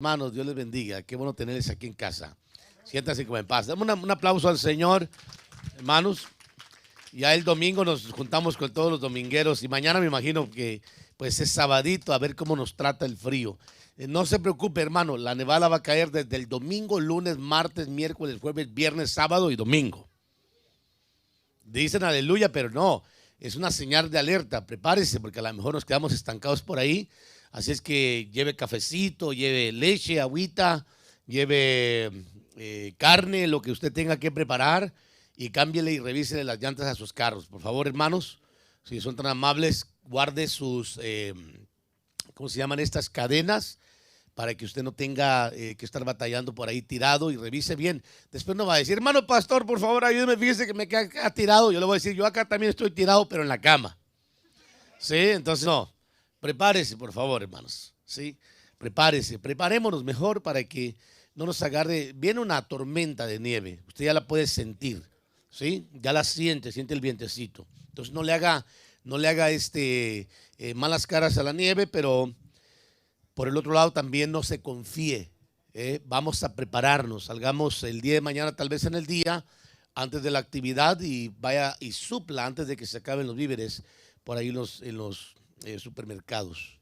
Hermanos, Dios les bendiga. Qué bueno tenerles aquí en casa. Siéntanse como en paz. Dame un aplauso al Señor, hermanos. Ya el domingo nos juntamos con todos los domingueros y mañana me imagino que pues es sabadito a ver cómo nos trata el frío. No se preocupe, hermano, la nevada va a caer desde el domingo, lunes, martes, miércoles, jueves, viernes, sábado y domingo. Dicen aleluya, pero no, es una señal de alerta. Prepárese porque a lo mejor nos quedamos estancados por ahí. Así es que lleve cafecito, lleve leche, agüita, lleve carne, lo que usted tenga que preparar y cámbiele y revísele las llantas a sus carros. Por favor, hermanos, si son tan amables, guarde sus, ¿cómo se llaman estas cadenas? Para que usted no tenga que estar batallando por ahí tirado y revise bien. Después no va a decir, hermano pastor, por favor, ayúdeme, fíjese que me queda acá tirado. Yo le voy a decir, yo acá también estoy tirado, pero en la cama. ¿Sí? Entonces, no. Prepárese, por favor, hermanos. ¿Sí? Prepárese, preparémonos mejor para que no nos agarre. Viene una tormenta de nieve, usted ya la puede sentir, ¿sí? Ya la siente el vientecito. Entonces no le haga malas caras a la nieve, pero por el otro lado también no se confíe. Vamos a prepararnos, salgamos el día de mañana, tal vez en el día, antes de la actividad y vaya y supla antes de que se acaben los víveres por ahí en los supermercados.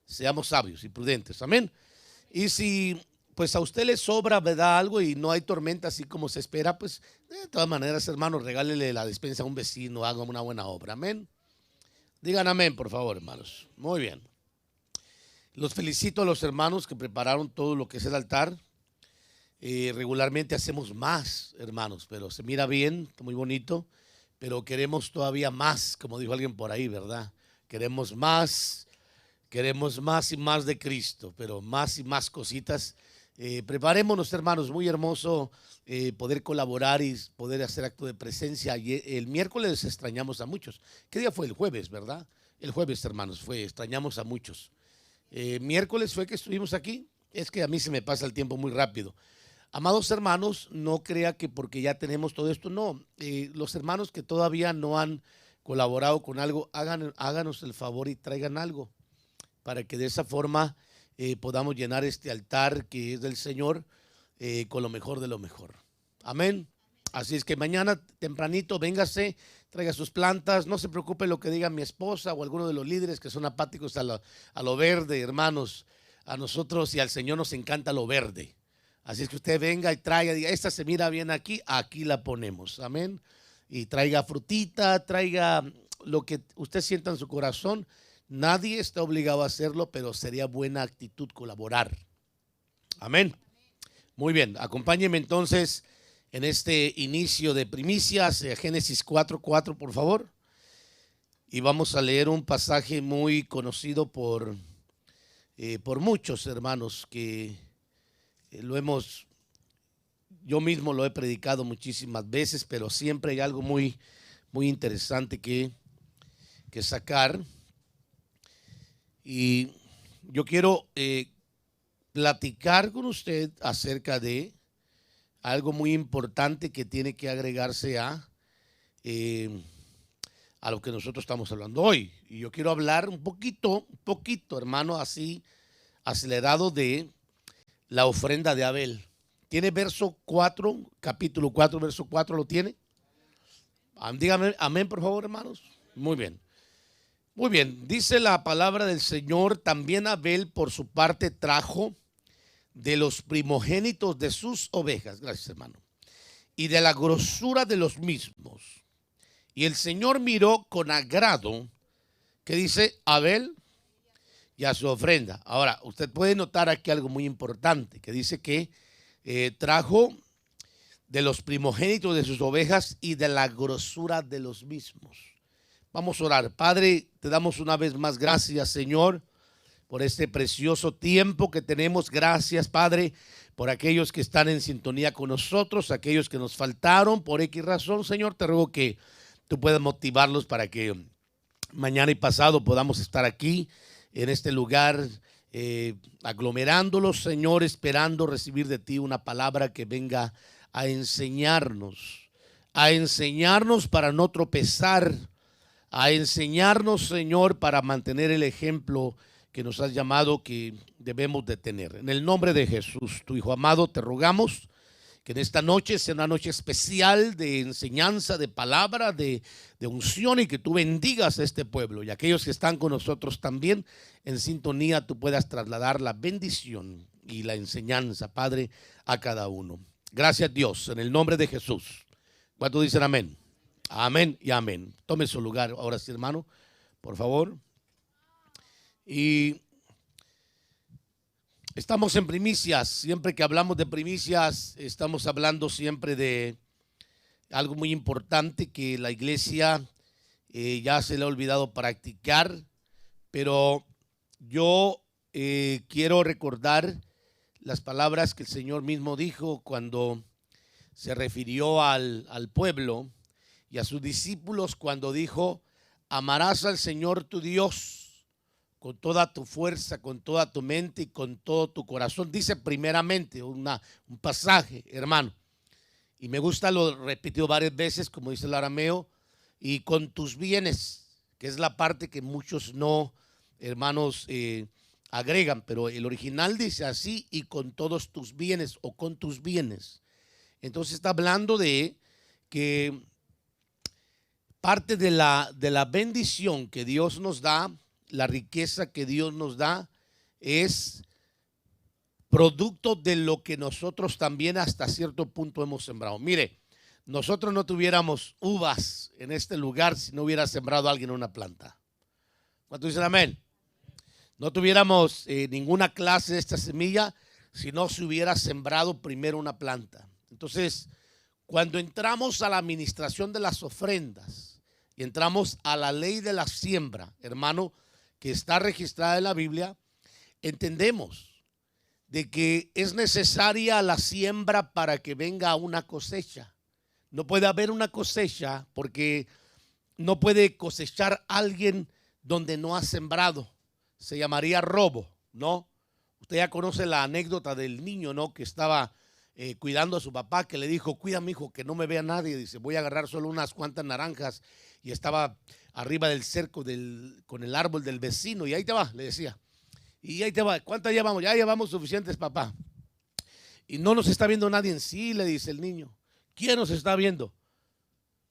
Seamos sabios y prudentes, amén. Y si pues a usted le sobra, ¿verdad? Algo y no hay tormenta así como se espera, pues de todas maneras, hermanos, regálele la despensa a un vecino, haga una buena obra, amén. Digan amén, por favor, hermanos. Muy bien. Los felicito a los hermanos que prepararon todo lo que es el altar. Regularmente hacemos más, hermanos, pero se mira bien, muy bonito, pero queremos todavía más, como dijo alguien por ahí, ¿verdad? Queremos más y más de Cristo, pero más y más cositas. Preparémonos, hermanos, muy hermoso poder colaborar y poder hacer acto de presencia. El miércoles extrañamos a muchos. ¿Qué día fue? El jueves, ¿verdad? El jueves, hermanos, extrañamos a muchos. Miércoles fue que estuvimos aquí. Es que a mí se me pasa el tiempo muy rápido. Amados hermanos, no crea que porque ya tenemos todo esto, no. Los hermanos que todavía no han colaborado con algo, háganos el favor y traigan algo para que de esa forma podamos llenar este altar que es del Señor con lo mejor de lo mejor. Amén. Así es que mañana tempranito véngase, traiga sus plantas, no se preocupe lo que diga mi esposa o alguno de los líderes que son apáticos a lo verde, hermanos. A nosotros y al Señor nos encanta lo verde. Así es que usted venga y traiga, diga, esta se mira bien aquí, aquí la ponemos. Amén. Y traiga frutita, traiga lo que usted sienta en su corazón. Nadie está obligado a hacerlo, pero sería buena actitud colaborar. Amén. Muy bien, acompáñeme entonces en este inicio de primicias, Génesis 4:4, por favor. Y vamos a leer un pasaje muy conocido por muchos hermanos que yo mismo lo he predicado muchísimas veces, pero siempre hay algo muy, muy interesante que sacar. Y yo quiero platicar con usted acerca de algo muy importante que tiene que agregarse a lo que nosotros estamos hablando hoy. Y yo quiero hablar un poquito, hermano, así acelerado de la ofrenda de Abel. ¿Tiene verso 4, capítulo 4, verso 4? ¿Lo tiene? Dígame amén, por favor, hermanos. Muy bien. Muy bien, dice la palabra del Señor, también Abel por su parte trajo de los primogénitos de sus ovejas, gracias hermano, y de la grosura de los mismos. Y el Señor miró con agrado, que dice Abel y a su ofrenda. Ahora, usted puede notar aquí algo muy importante, que dice que trajo de los primogénitos de sus ovejas y de la grosura de los mismos. Vamos a orar. Padre, te damos una vez más gracias, Señor, por este precioso tiempo que tenemos. Gracias, Padre, por aquellos que están en sintonía con nosotros, aquellos que nos faltaron por X razón, Señor. Te ruego que tú puedas motivarlos para que mañana y pasado podamos estar aquí en este lugar, aglomerándolos, Señor, esperando recibir de ti una palabra que venga a enseñarnos para no tropezar, a enseñarnos, Señor, para mantener el ejemplo que nos has llamado que debemos de tener. En el nombre de Jesús, tu Hijo amado, te rogamos que en esta noche sea una noche especial de enseñanza, de palabra, de unción, y que tú bendigas a este pueblo y aquellos que están con nosotros también en sintonía, tú puedas trasladar la bendición y la enseñanza, Padre, a cada uno. Gracias, Dios, en el nombre de Jesús. ¿Cuántos dicen amén? Amén y amén. Tome su lugar ahora sí, hermano, por favor. Y estamos en primicias. Siempre que hablamos de primicias, estamos hablando siempre de algo muy importante que la iglesia ya se le ha olvidado practicar, pero yo quiero recordar las palabras que el Señor mismo dijo cuando se refirió al pueblo y a sus discípulos, cuando dijo: amarás al Señor tu Dios con toda tu fuerza, con toda tu mente y con todo tu corazón. Dice primeramente un pasaje, hermano, y me gusta, lo repitió varias veces, como dice el arameo, y con tus bienes, que es la parte que muchos no, hermanos, agregan, pero el original dice así: y con todos tus bienes, o con tus bienes. Entonces está hablando de que parte de la bendición que Dios nos da, la riqueza que Dios nos da, es producto de lo que nosotros también hasta cierto punto hemos sembrado. Mire, nosotros no tuviéramos uvas en este lugar si no hubiera sembrado alguien una planta. ¿Cuántos dicen amén? No tuviéramos ninguna clase de esta semilla si no se hubiera sembrado primero una planta. Entonces, cuando entramos a la administración de las ofrendas y entramos a la ley de la siembra, hermano, que está registrada en la Biblia, entendemos de que es necesaria la siembra para que venga una cosecha. No puede haber una cosecha porque no puede cosechar alguien donde no ha sembrado. Se llamaría robo, ¿no? Usted ya conoce la anécdota del niño, ¿no? Que estaba cuidando a su papá, que le dijo: cuida, mi hijo, que no me vea nadie. Dice: voy a agarrar solo unas cuantas naranjas. Y estaba arriba del cerco con el árbol del vecino. Y ahí te va, le decía. Y ahí te va. ¿Cuántas llevamos? Ya llevamos suficientes, papá. Y no nos está viendo nadie en sí, le dice el niño. ¿Quién nos está viendo?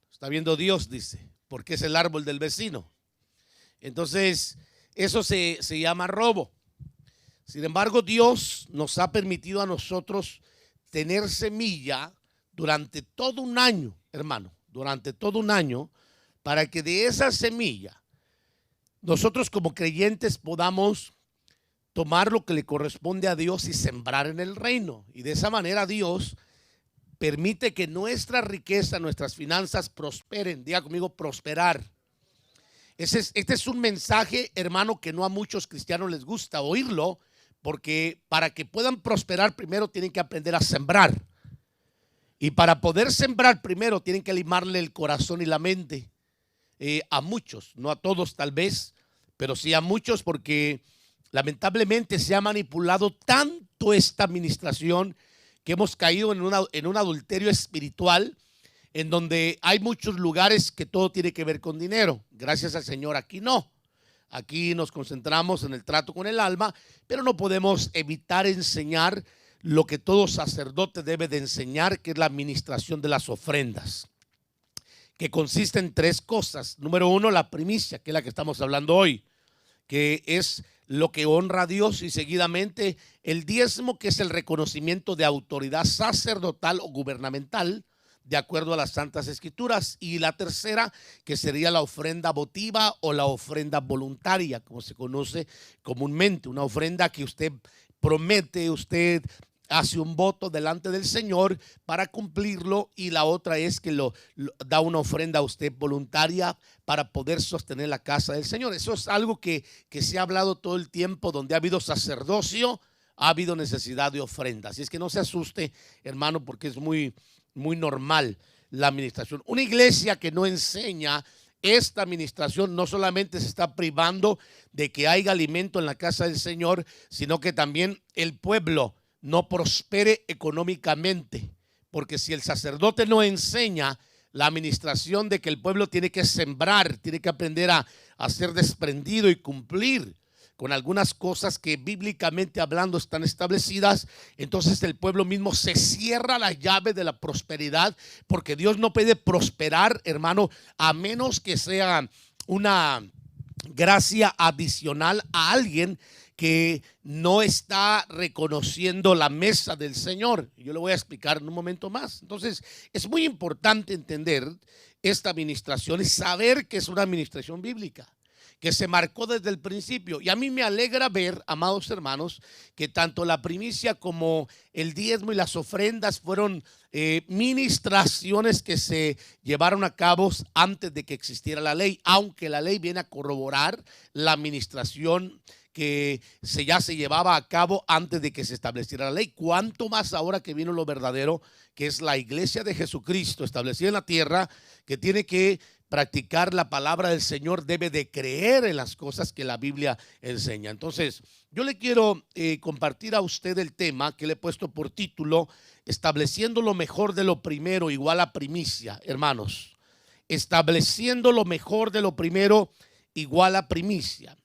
Está viendo Dios, dice, porque es el árbol del vecino. Entonces, eso se llama robo. Sin embargo, Dios nos ha permitido a nosotros tener semilla durante todo un año, hermano, durante todo un año, para que de esa semilla nosotros como creyentes podamos tomar lo que le corresponde a Dios y sembrar en el reino. Y de esa manera Dios permite que nuestra riqueza, nuestras finanzas prosperen. Diga conmigo: prosperar. Este es un mensaje, hermano, que no a muchos cristianos les gusta oírlo, porque para que puedan prosperar primero tienen que aprender a sembrar. Y para poder sembrar primero tienen que limarle el corazón y la mente. A muchos, no a todos tal vez, pero sí a muchos, porque lamentablemente se ha manipulado tanto esta administración que hemos caído en un adulterio espiritual, en donde hay muchos lugares que todo tiene que ver con dinero. Gracias al Señor, aquí no. Aquí nos concentramos en el trato con el alma, pero no podemos evitar enseñar lo que todo sacerdote debe de enseñar, que es la administración de las ofrendas, que consiste en tres cosas. Número uno, la primicia, que es la que estamos hablando hoy, que es lo que honra a Dios, y seguidamente el diezmo, que es el reconocimiento de autoridad sacerdotal o gubernamental de acuerdo a las Santas Escrituras, y la tercera, que sería la ofrenda votiva o la ofrenda voluntaria, como se conoce comúnmente, una ofrenda que usted promete, usted hace un voto delante del Señor para cumplirlo, y la otra es que da una ofrenda a usted voluntaria para poder sostener la casa del Señor. Eso es algo que se ha hablado todo el tiempo. Donde ha habido sacerdocio, ha habido necesidad de ofrenda. Así es que no se asuste, hermano, porque es muy normal la administración. Una iglesia que no enseña esta administración no solamente se está privando de que haya alimento en la casa del Señor, sino que también el pueblo no prospere económicamente, porque si el sacerdote no enseña la administración de que el pueblo tiene que sembrar, tiene que aprender a ser desprendido y cumplir con algunas cosas que bíblicamente hablando están establecidas, entonces el pueblo mismo se cierra la llave de la prosperidad, porque Dios no puede prosperar, hermano, a menos que sea una gracia adicional a alguien que no está reconociendo la mesa del Señor. Yo le voy a explicar en un momento más. Entonces, es muy importante entender esta administración y saber que es una administración bíblica, que se marcó desde el principio. Y a mí me alegra ver, amados hermanos, que tanto la primicia como el diezmo y las ofrendas fueron ministraciones que se llevaron a cabo antes de que existiera la ley, aunque la ley viene a corroborar la administración que ya se llevaba a cabo antes de que se estableciera la ley. Cuánto más ahora que vino lo verdadero, que es la iglesia de Jesucristo establecida en la tierra, que tiene que practicar la palabra del Señor, debe de creer en las cosas que la Biblia enseña. Entonces, yo le quiero compartir a usted el tema que le he puesto por título: estableciendo lo mejor de lo primero igual a primicia. Hermanos, estableciendo lo mejor de lo primero igual a primicia.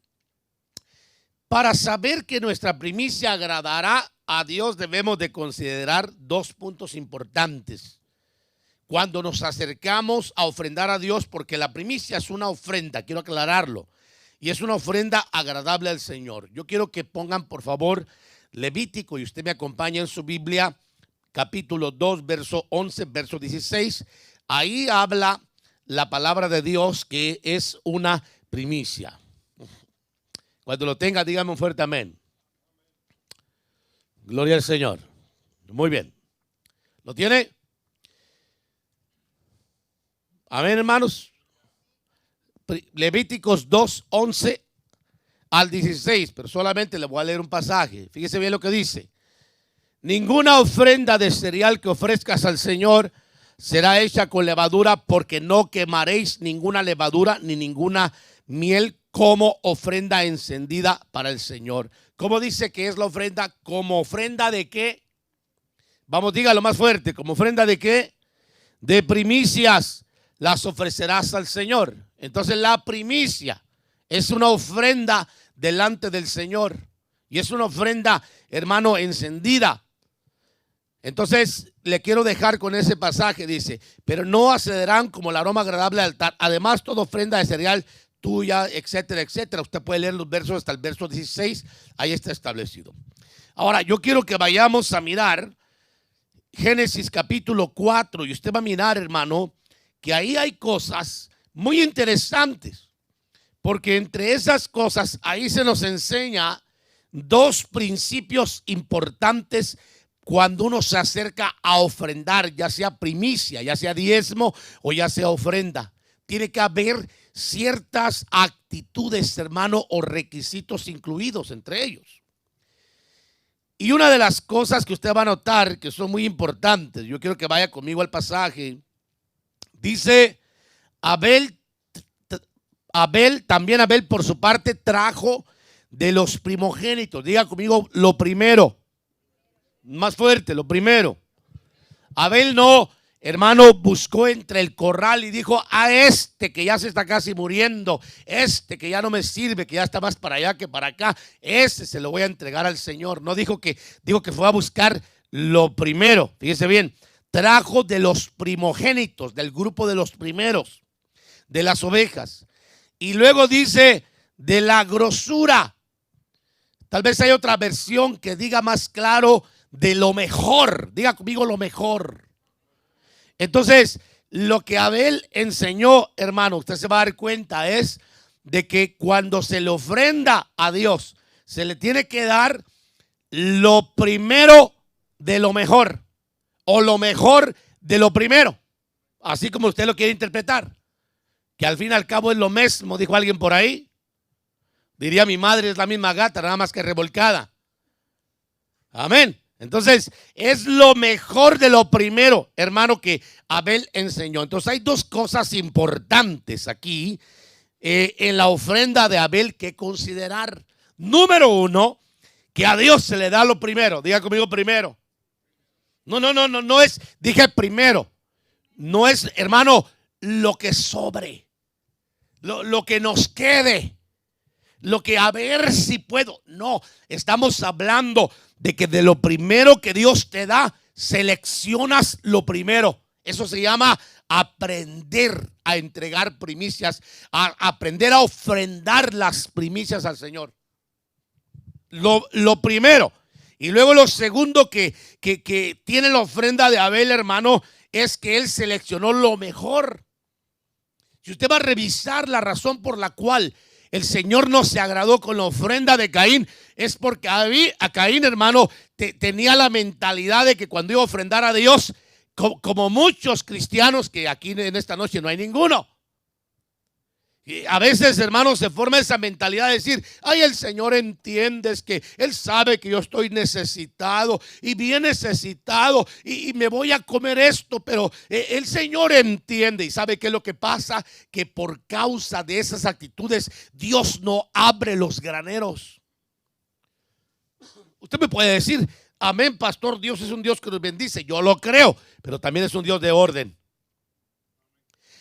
Para saber que nuestra primicia agradará a Dios, debemos de considerar dos puntos importantes cuando nos acercamos a ofrendar a Dios, porque la primicia es una ofrenda, quiero aclararlo, y es una ofrenda agradable al Señor. Yo quiero que pongan por favor Levítico, y usted me acompaña en su Biblia, capítulo 2, verso 11, verso 16. Ahí habla la palabra de Dios que es una primicia. Cuando lo tenga, dígame un fuerte amén. Gloria al Señor. Muy bien. ¿Lo tiene? Amén, hermanos. Levíticos 2, 11 al 16, pero solamente le voy a leer un pasaje. Fíjese bien lo que dice. Ninguna ofrenda de cereal que ofrezcas al Señor será hecha con levadura, porque no quemaréis ninguna levadura ni ninguna miel como ofrenda encendida para el Señor. ¿Cómo dice que es la ofrenda? ¿Como ofrenda de qué? Vamos, dígalo más fuerte. ¿Como ofrenda de qué? De primicias las ofrecerás al Señor. Entonces la primicia es una ofrenda delante del Señor. Y es una ofrenda, hermano, encendida. Entonces le quiero dejar con ese pasaje. Dice: pero no ascenderán como el aroma agradable al altar. Además, toda ofrenda de cereal tuya, etcétera, etcétera. Usted puede leer los versos hasta el verso 16, ahí está establecido. Ahora, yo quiero que vayamos a mirar Génesis capítulo 4, y usted va a mirar, hermano, que ahí hay cosas muy interesantes, porque entre esas cosas, ahí se nos enseña dos principios importantes cuando uno se acerca a ofrendar, ya sea primicia, ya sea diezmo o ya sea ofrenda. Tiene que haber ciertas actitudes, hermano, o requisitos incluidos entre ellos. Y una de las cosas que usted va a notar que son muy importantes, yo quiero que vaya conmigo al pasaje. Dice: también Abel por su parte trajo de los primogénitos. Diga conmigo, lo primero. Más fuerte, lo primero. Abel no, hermano, buscó entre el corral y dijo: a este que ya se está casi muriendo, este que ya no me sirve, que ya está más para allá que para acá, ese se lo voy a entregar al Señor. No dijo que fue a buscar lo primero. Fíjese bien, trajo de los primogénitos, del grupo de los primeros, de las ovejas. Y luego dice: de la grosura. Tal vez hay otra versión que diga más claro: de lo mejor. Diga conmigo, lo mejor. Entonces, lo que Abel enseñó, hermano, usted se va a dar cuenta, es de que cuando se le ofrenda a Dios, se le tiene que dar lo primero de lo mejor, o lo mejor de lo primero, así como usted lo quiere interpretar, que al fin y al cabo es lo mismo, dijo alguien por ahí. Diría mi madre, es la misma gata, nada más que revolcada. Amén. Entonces, es lo mejor de lo primero, hermano, que Abel enseñó. Entonces, hay dos cosas importantes aquí en la ofrenda de Abel que considerar. Número uno, que a Dios se le da lo primero. Diga conmigo, primero. No es, dije primero. No es, hermano, lo que sobre, lo que nos quede. lo que a ver si puedo. No, estamos hablando de que de lo primero que Dios te da, seleccionas lo primero. Eso se llama aprender a entregar primicias, a aprender a ofrendar las primicias al Señor. Lo primero. Y luego lo segundo que tiene la ofrenda de Abel, hermano, es que él seleccionó lo mejor. Si usted va a revisar la razón por la cual el Señor no se agradó con la ofrenda de Caín, es porque a Caín, hermano, tenía la mentalidad de que cuando iba a ofrendar a Dios, como muchos cristianos, que aquí en esta noche no hay ninguno. Y a veces, hermanos, se forma esa mentalidad de decir: ay, el Señor entiende, es que Él sabe que yo estoy necesitado y bien necesitado y me voy a comer esto, pero el Señor entiende. ¿Y sabe qué es lo que pasa? Que por causa de esas actitudes Dios no abre los graneros. Usted me puede decir: amén, pastor, Dios es un Dios que nos bendice. Yo lo creo, pero también es un Dios de orden.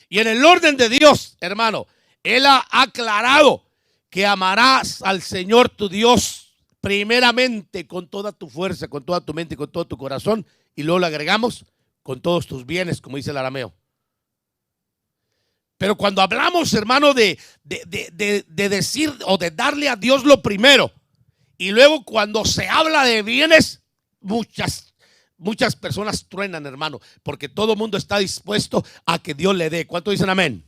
Y en el orden de Dios, hermano, Él ha aclarado que amarás al Señor tu Dios primeramente con toda tu fuerza, con toda tu mente y con todo tu corazón. Y luego le agregamos con todos tus bienes, como dice el arameo. Pero cuando hablamos, hermano, de decir o de darle a Dios lo primero, y luego cuando se habla de bienes, muchas personas truenan, hermano, porque todo el mundo está dispuesto a que Dios le dé. ¿Cuántos dicen amén?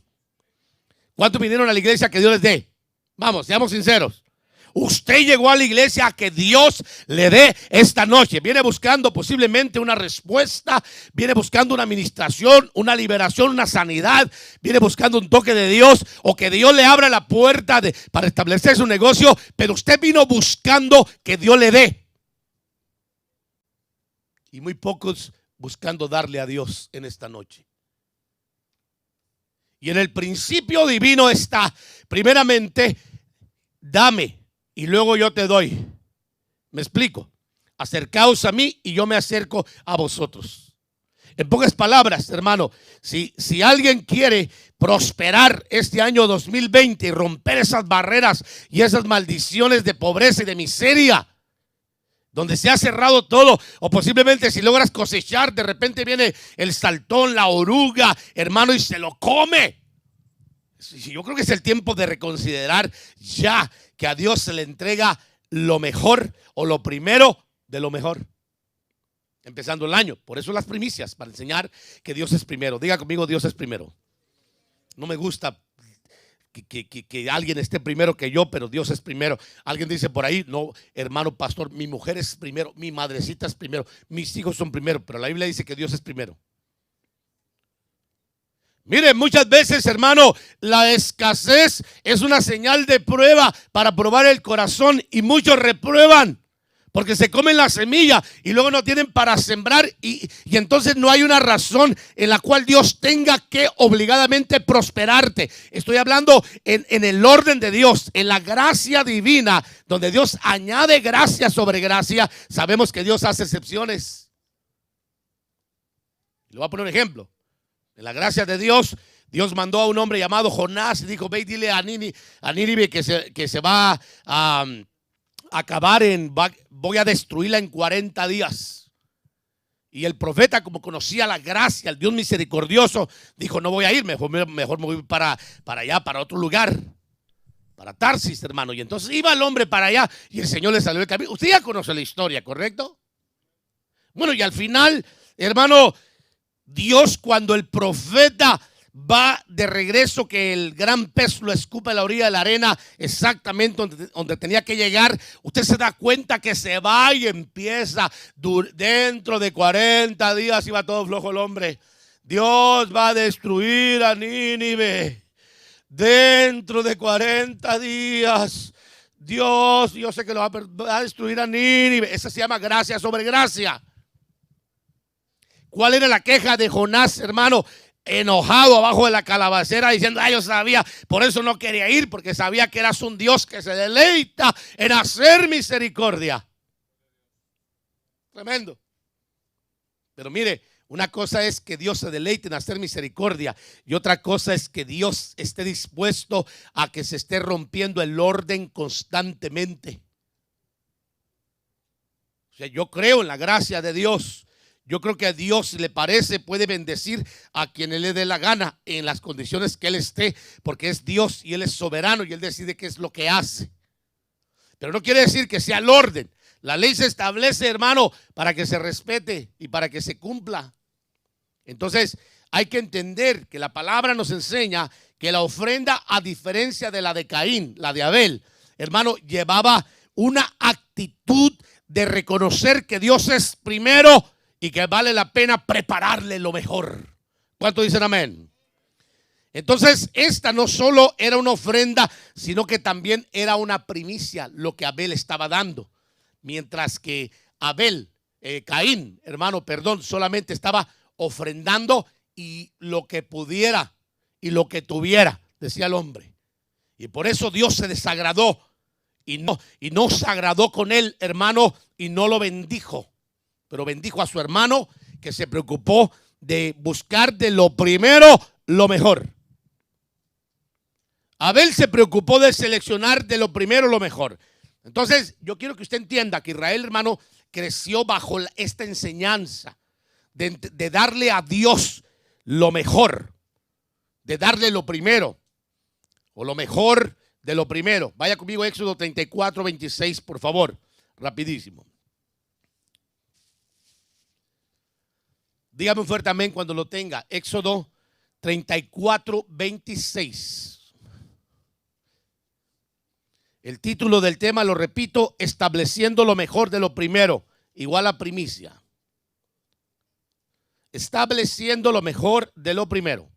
¿Cuántos vinieron a la iglesia a que Dios les dé? Vamos, seamos sinceros. Usted llegó a la iglesia a que Dios le dé esta noche. Viene buscando posiblemente una respuesta, viene buscando una administración, una liberación, una sanidad, viene buscando un toque de Dios o que Dios le abra la puerta para establecer su negocio, pero usted vino buscando que Dios le dé. Y muy pocos buscando darle a Dios en esta noche. Y en el principio divino está, primeramente, dame y luego yo te doy. Me explico. Acercaos a mí y yo me acerco a vosotros. En pocas palabras, hermano, si alguien quiere prosperar este año 2020 y romper esas barreras y esas maldiciones de pobreza y de miseria, donde se ha cerrado todo, o posiblemente si logras cosechar, de repente viene el saltón, la oruga, hermano, y se lo come. Yo creo que es el tiempo de reconsiderar ya que a Dios se le entrega lo mejor o lo primero de lo mejor, empezando el año. Por eso las primicias, para enseñar que Dios es primero. Diga conmigo: Dios es primero. No me gusta que alguien esté primero que yo, pero Dios es primero. Alguien dice por ahí: no, hermano pastor, mi mujer es primero, mi madrecita es primero, mis hijos son primero, pero la Biblia dice que Dios es primero. Mire, muchas veces, hermano, la escasez es una señal de prueba para probar el corazón, y muchos reprueban porque se comen la semilla y luego no tienen para sembrar, y entonces no hay una razón en la cual Dios tenga que obligadamente prosperarte. Estoy hablando en el orden de Dios, en la gracia divina, donde Dios añade gracia sobre gracia. Sabemos que Dios hace excepciones. Le voy a poner un ejemplo. En la gracia de Dios, Dios mandó a un hombre llamado Jonás y dijo: ve y dile a Nínive que se va a acabar voy a destruirla en 40 días. Y el profeta, como conocía la gracia, el Dios misericordioso, dijo: no voy a ir, mejor me voy para allá, para otro lugar, para Tarsis, hermano. Y entonces iba el hombre para allá y el Señor le salió del camino. Usted ya conoce la historia, ¿correcto? Bueno, y al final, hermano, Dios, cuando el profeta va de regreso, que el gran pez lo escupa en la orilla de la arena, exactamente donde tenía que llegar, usted se da cuenta que se va y empieza dentro de 40 días. Iba todo flojo el hombre. Dios va a destruir a Nínive dentro de 40 días. Dios, yo sé que lo va a destruir a Nínive. Esa se llama gracia sobre gracia. ¿Cuál era la queja de Jonás, hermano? Enojado abajo de la calabacera, diciendo: yo sabía, por eso no quería ir, porque sabía que eras un Dios que se deleita en hacer misericordia. Tremendo. Pero mire, Una cosa es que Dios se deleite en hacer misericordia y otra cosa es que Dios esté dispuesto a que se esté rompiendo el orden constantemente. O sea, yo creo en la gracia de Dios. Yo creo que a Dios, si le parece, puede bendecir a quien le dé la gana en las condiciones que Él esté, porque es Dios y Él es soberano y Él decide qué es lo que hace. Pero no quiere decir que sea el orden. La ley se establece, hermano, para que se respete y para que se cumpla. Entonces hay que entender que la palabra nos enseña que la ofrenda, a diferencia de la de Caín, la de Abel, hermano, llevaba una actitud de reconocer que Dios es primero y que vale la pena prepararle lo mejor. ¿Cuánto dicen amén? Entonces esta no solo era una ofrenda, sino que también era una primicia lo que Abel estaba dando. Mientras que Caín, hermano, perdón, solamente estaba ofrendando y lo que pudiera y lo que tuviera, decía el hombre. Y por eso Dios se desagradó y no se agradó con él, hermano, y no lo bendijo. Pero bendijo a su hermano, que se preocupó de buscar de lo primero lo mejor. Abel se preocupó de seleccionar de lo primero lo mejor. Entonces yo quiero que usted entienda que Israel, hermano, creció bajo esta enseñanza de darle a Dios lo mejor, de darle lo primero o lo mejor de lo primero. Vaya conmigo a Éxodo 34, 26, por favor, rapidísimo. Dígame un fuerte amén cuando lo tenga. Éxodo 34, 26. El título del tema, lo repito, estableciendo lo mejor de lo primero, igual a primicia. Estableciendo lo mejor de lo primero.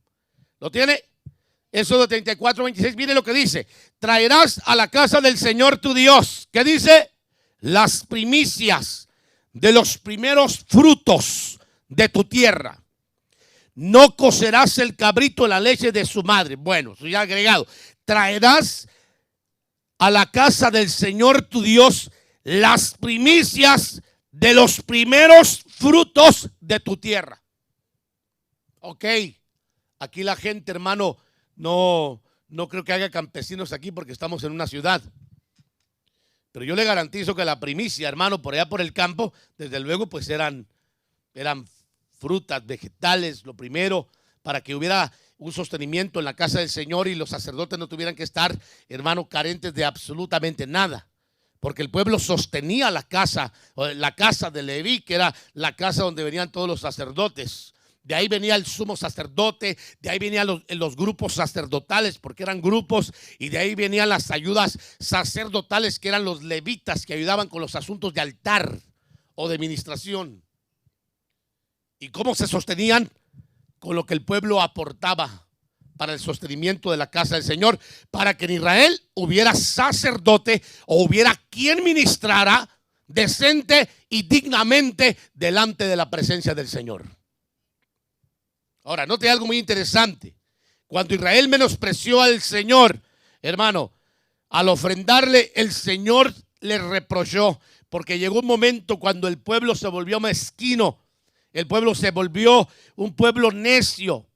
¿Lo tiene? Éxodo 34, 26, mire lo que dice. Traerás a la casa del Señor tu Dios. ¿Qué dice? Las primicias de los primeros frutos de tu tierra. No cocerás el cabrito en la leche de su madre. Bueno, eso ya agregado. Traerás a la casa del Señor tu Dios las primicias de los primeros frutos de tu tierra. Ok, aquí la gente, hermano, no creo que haya campesinos aquí porque estamos en una ciudad. Pero yo le garantizo que la primicia, hermano, por allá por el campo, desde luego, pues eran frutas, vegetales, lo primero, para que hubiera un sostenimiento en la casa del Señor y los sacerdotes no tuvieran que estar, hermano, carentes de absolutamente nada. Porque el pueblo sostenía la casa de Leví, que era la casa donde venían todos los sacerdotes. De ahí venía el sumo sacerdote, de ahí venían los grupos sacerdotales, porque eran grupos, y de ahí venían las ayudas sacerdotales, que eran los levitas, que ayudaban con los asuntos de altar o de administración. ¿Y cómo se sostenían? Con lo que el pueblo aportaba para el sostenimiento de la casa del Señor, para que en Israel hubiera sacerdote o hubiera quien ministrara decente y dignamente delante de la presencia del Señor. Ahora, note algo muy interesante. Cuando Israel menospreció al Señor, hermano, al ofrendarle, el Señor le reprochó, porque llegó un momento cuando el pueblo se volvió mezquino. El pueblo se volvió un pueblo necio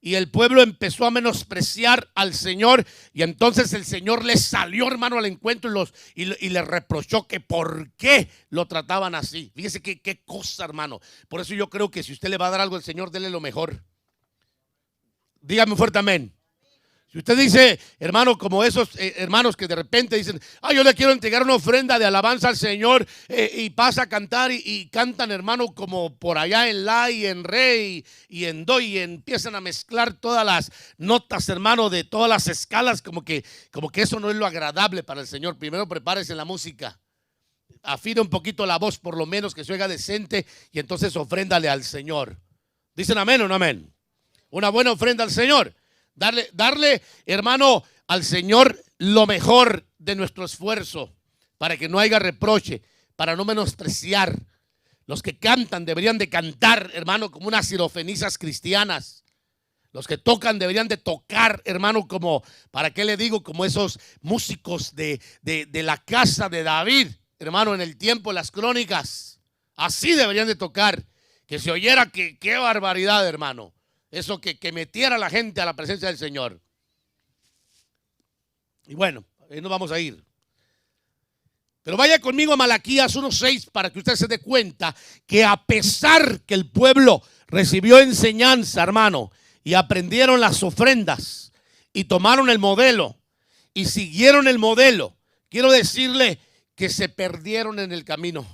y el pueblo empezó a menospreciar al Señor, y entonces el Señor le salió, hermano, al encuentro y le reprochó que por qué lo trataban así. Fíjese qué cosa, hermano. Por eso yo creo que si usted le va a dar algo al Señor, dele lo mejor. Dígame fuerte amén. Si usted dice, hermano, como esos hermanos que de repente dicen, yo le quiero entregar una ofrenda de alabanza al Señor, y pasa a cantar y cantan, hermano, como por allá en la y en re y en do, y empiezan a mezclar todas las notas, hermano, de todas las escalas, como que eso no es lo agradable para el Señor. Primero prepárese la música, afine un poquito la voz, por lo menos que se oiga decente, y entonces ofréndale al Señor. ¿Dicen amén o no amén? Una buena ofrenda al Señor. Darle, hermano, al Señor lo mejor de nuestro esfuerzo, para que no haya reproche, para no menospreciar. Los que cantan deberían de cantar, hermano, como unas sirofenisas cristianas. Los que tocan deberían de tocar, hermano, como, ¿para qué le digo? Como esos músicos de la casa de David, hermano, en el tiempo de las crónicas. Así deberían de tocar. Que se oyera que qué barbaridad, hermano. Eso que metiera a la gente a la presencia del Señor. Y bueno, ahí nos vamos a ir. Pero vaya conmigo a Malaquías 1:6 para que usted se dé cuenta que a pesar que el pueblo recibió enseñanza, hermano, y aprendieron las ofrendas y tomaron el modelo y siguieron el modelo, quiero decirle que se perdieron en el camino.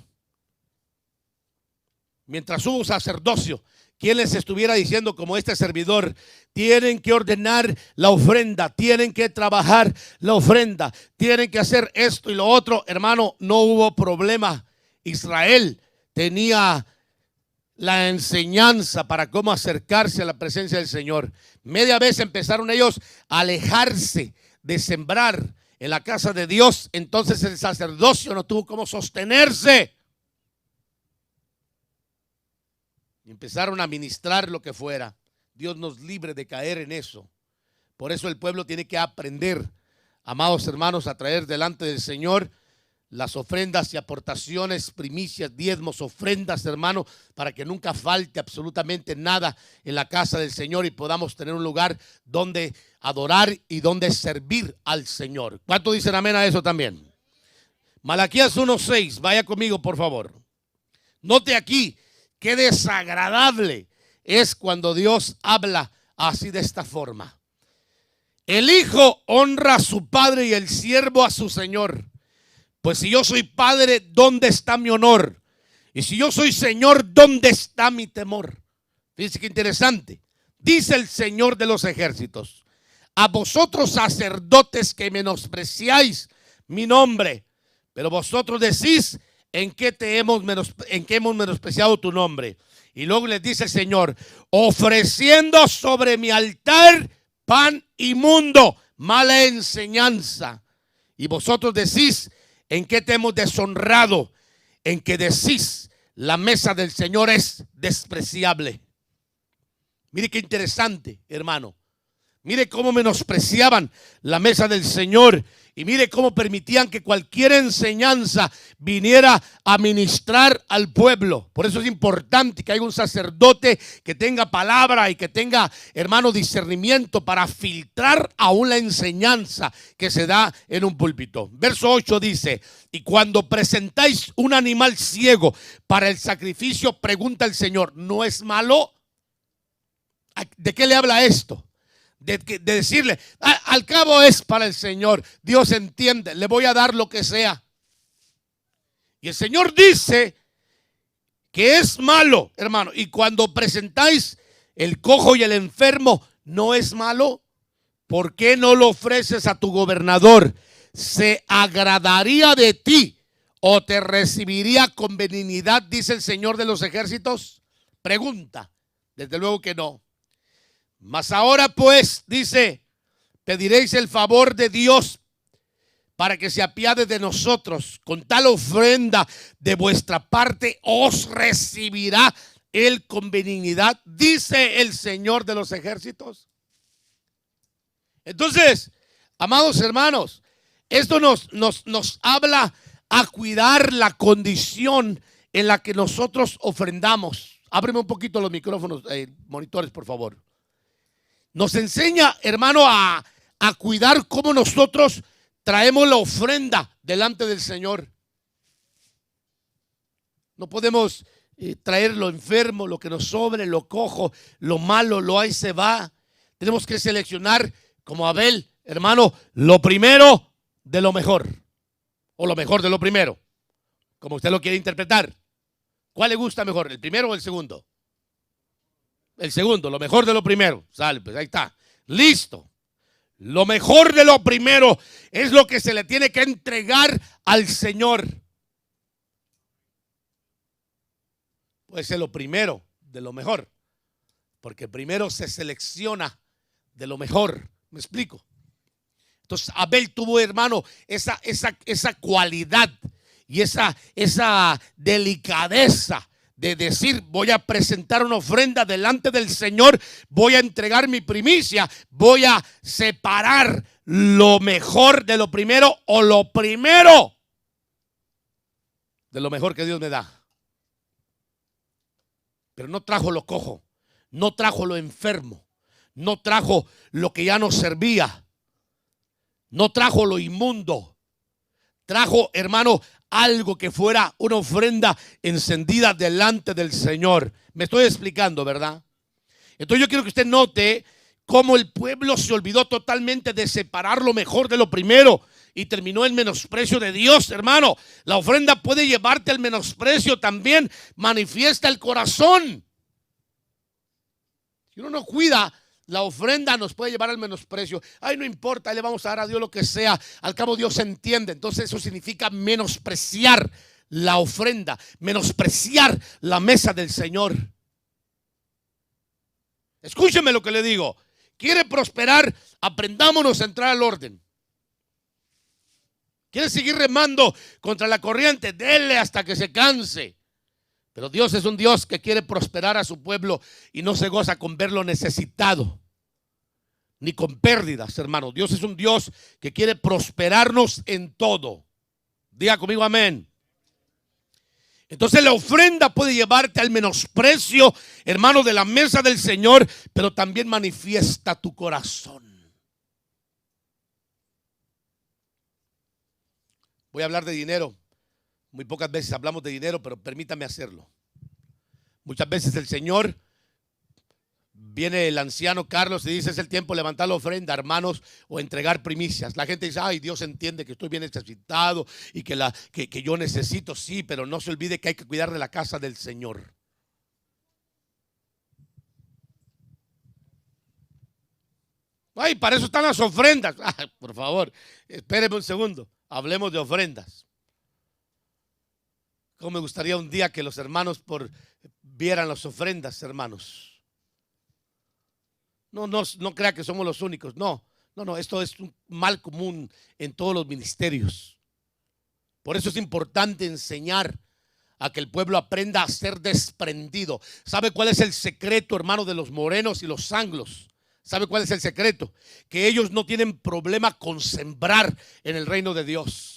Mientras hubo sacerdocio, quien les estuviera diciendo como este servidor, tienen que ordenar la ofrenda, tienen que trabajar la ofrenda, tienen que hacer esto y lo otro, hermano, no hubo problema. Israel tenía la enseñanza para cómo acercarse a la presencia del Señor. Media vez empezaron ellos a alejarse de sembrar en la casa de Dios, entonces el sacerdocio no tuvo cómo sostenerse. Empezaron a ministrar lo que fuera. Dios nos libre de caer en eso. Por eso el pueblo tiene que aprender, amados hermanos, a traer delante del Señor las ofrendas y aportaciones, primicias, diezmos, ofrendas, hermano, para que nunca falte absolutamente nada en la casa del Señor y podamos tener un lugar donde adorar y donde servir al Señor. ¿Cuánto dicen amén a eso también? Malaquías 1:6, vaya conmigo por favor. Note aquí qué desagradable es cuando Dios habla así de esta forma. El hijo honra a su padre y el siervo a su señor. Pues si yo soy padre, ¿dónde está mi honor? Y si yo soy señor, ¿dónde está mi temor? Fíjense qué interesante. Dice el Señor de los ejércitos: a vosotros sacerdotes que menospreciáis mi nombre, pero vosotros decís, ¿en qué hemos menospreciado tu nombre? Y luego les dice el Señor: ofreciendo sobre mi altar pan inmundo, mala enseñanza. Y vosotros decís, ¿en qué te hemos deshonrado? En que decís, la mesa del Señor es despreciable. Mire qué interesante, hermano. Mire cómo menospreciaban la mesa del Señor. Y mire cómo permitían que cualquier enseñanza viniera a ministrar al pueblo. Por eso es importante que haya un sacerdote que tenga palabra y que tenga, hermano, discernimiento para filtrar aún la enseñanza que se da en un púlpito. Verso 8 dice: y cuando presentáis un animal ciego para el sacrificio, pregunta el Señor, ¿no es malo? ¿De qué le habla esto? De decirle, al cabo es para el Señor, Dios entiende, le voy a dar lo que sea. Y el Señor dice que es malo, hermano. Y cuando presentáis el cojo y el enfermo, ¿no es malo? ¿Por qué no lo ofreces a tu gobernador? ¿Se agradaría de ti o te recibiría con benignidad, dice el Señor de los ejércitos? Pregunta. Desde luego que no. Mas ahora pues, dice, pediréis el favor de Dios para que se apiade de nosotros. Con tal ofrenda de vuestra parte os recibirá Él con benignidad, dice el Señor de los ejércitos. Entonces, amados hermanos, esto nos habla a cuidar la condición en la que nosotros ofrendamos. Ábreme un poquito los micrófonos, monitores, por favor. Nos enseña, hermano, a cuidar cómo nosotros traemos la ofrenda delante del Señor. No podemos traer lo enfermo, lo que nos sobre, lo cojo, lo malo, lo ahí se va. Tenemos que seleccionar, como Abel, hermano, lo primero de lo mejor. O lo mejor de lo primero, como usted lo quiere interpretar. ¿Cuál le gusta mejor, el primero o el segundo? El segundo, lo mejor de lo primero. Sale, pues ahí está. Listo. Lo mejor de lo primero es lo que se le tiene que entregar al Señor. Puede ser lo primero de lo mejor, porque primero se selecciona de lo mejor. ¿Me explico? Entonces Abel tuvo, hermano, esa cualidad y esa delicadeza de decir, voy a presentar una ofrenda delante del Señor, voy a entregar mi primicia, voy a separar lo mejor de lo primero o lo primero de lo mejor que Dios me da. pero no trajo lo cojo, no trajo lo enfermo, no trajo lo que ya no servía, no trajo lo inmundo. Trajo, hermano, algo que fuera una ofrenda encendida delante del Señor. Me estoy explicando, ¿verdad? Entonces yo quiero que usted note cómo el pueblo se olvidó totalmente de separar lo mejor de lo primero y terminó en menosprecio de Dios, hermano. La ofrenda puede llevarte al menosprecio, también manifiesta el corazón. Si uno no cuida, la ofrenda nos puede llevar al menosprecio. Ay, no importa, le vamos a dar a Dios lo que sea. Al cabo Dios entiende. Entonces eso significa menospreciar la ofrenda, menospreciar la mesa del Señor. Escúcheme lo que le digo. ¿Quiere prosperar? Aprendámonos a entrar al orden. ¿Quiere seguir remando contra la corriente? Dele hasta que se canse. Pero Dios es un Dios que quiere prosperar a su pueblo y no se goza con verlo necesitado, ni con pérdidas, hermano. Dios es un Dios que quiere prosperarnos en todo. Diga conmigo amén. Entonces la ofrenda puede llevarte al menosprecio, hermano, de la mesa del Señor, pero también manifiesta tu corazón. Voy a hablar de dinero. Muy pocas veces hablamos de dinero, pero permítame hacerlo. Muchas veces el Señor, viene el anciano Carlos y dice: es el tiempo de levantar la ofrenda, hermanos, o entregar primicias. La gente dice: ay, Dios entiende que estoy bien necesitado y que yo necesito, sí, pero no se olvide que hay que cuidar de la casa del Señor. Ay, para eso están las ofrendas. Ay, por favor, espéreme un segundo, hablemos de ofrendas. Cómo me gustaría un día que los hermanos vieran las ofrendas, hermanos. No crea que somos los únicos. No, esto es un mal común en todos los ministerios. Por eso es importante enseñar a que el pueblo aprenda a ser desprendido. ¿Sabe cuál es el secreto, hermano, de los morenos y los anglos? ¿Sabe cuál es el secreto? Que ellos no tienen problema con sembrar en el reino de Dios.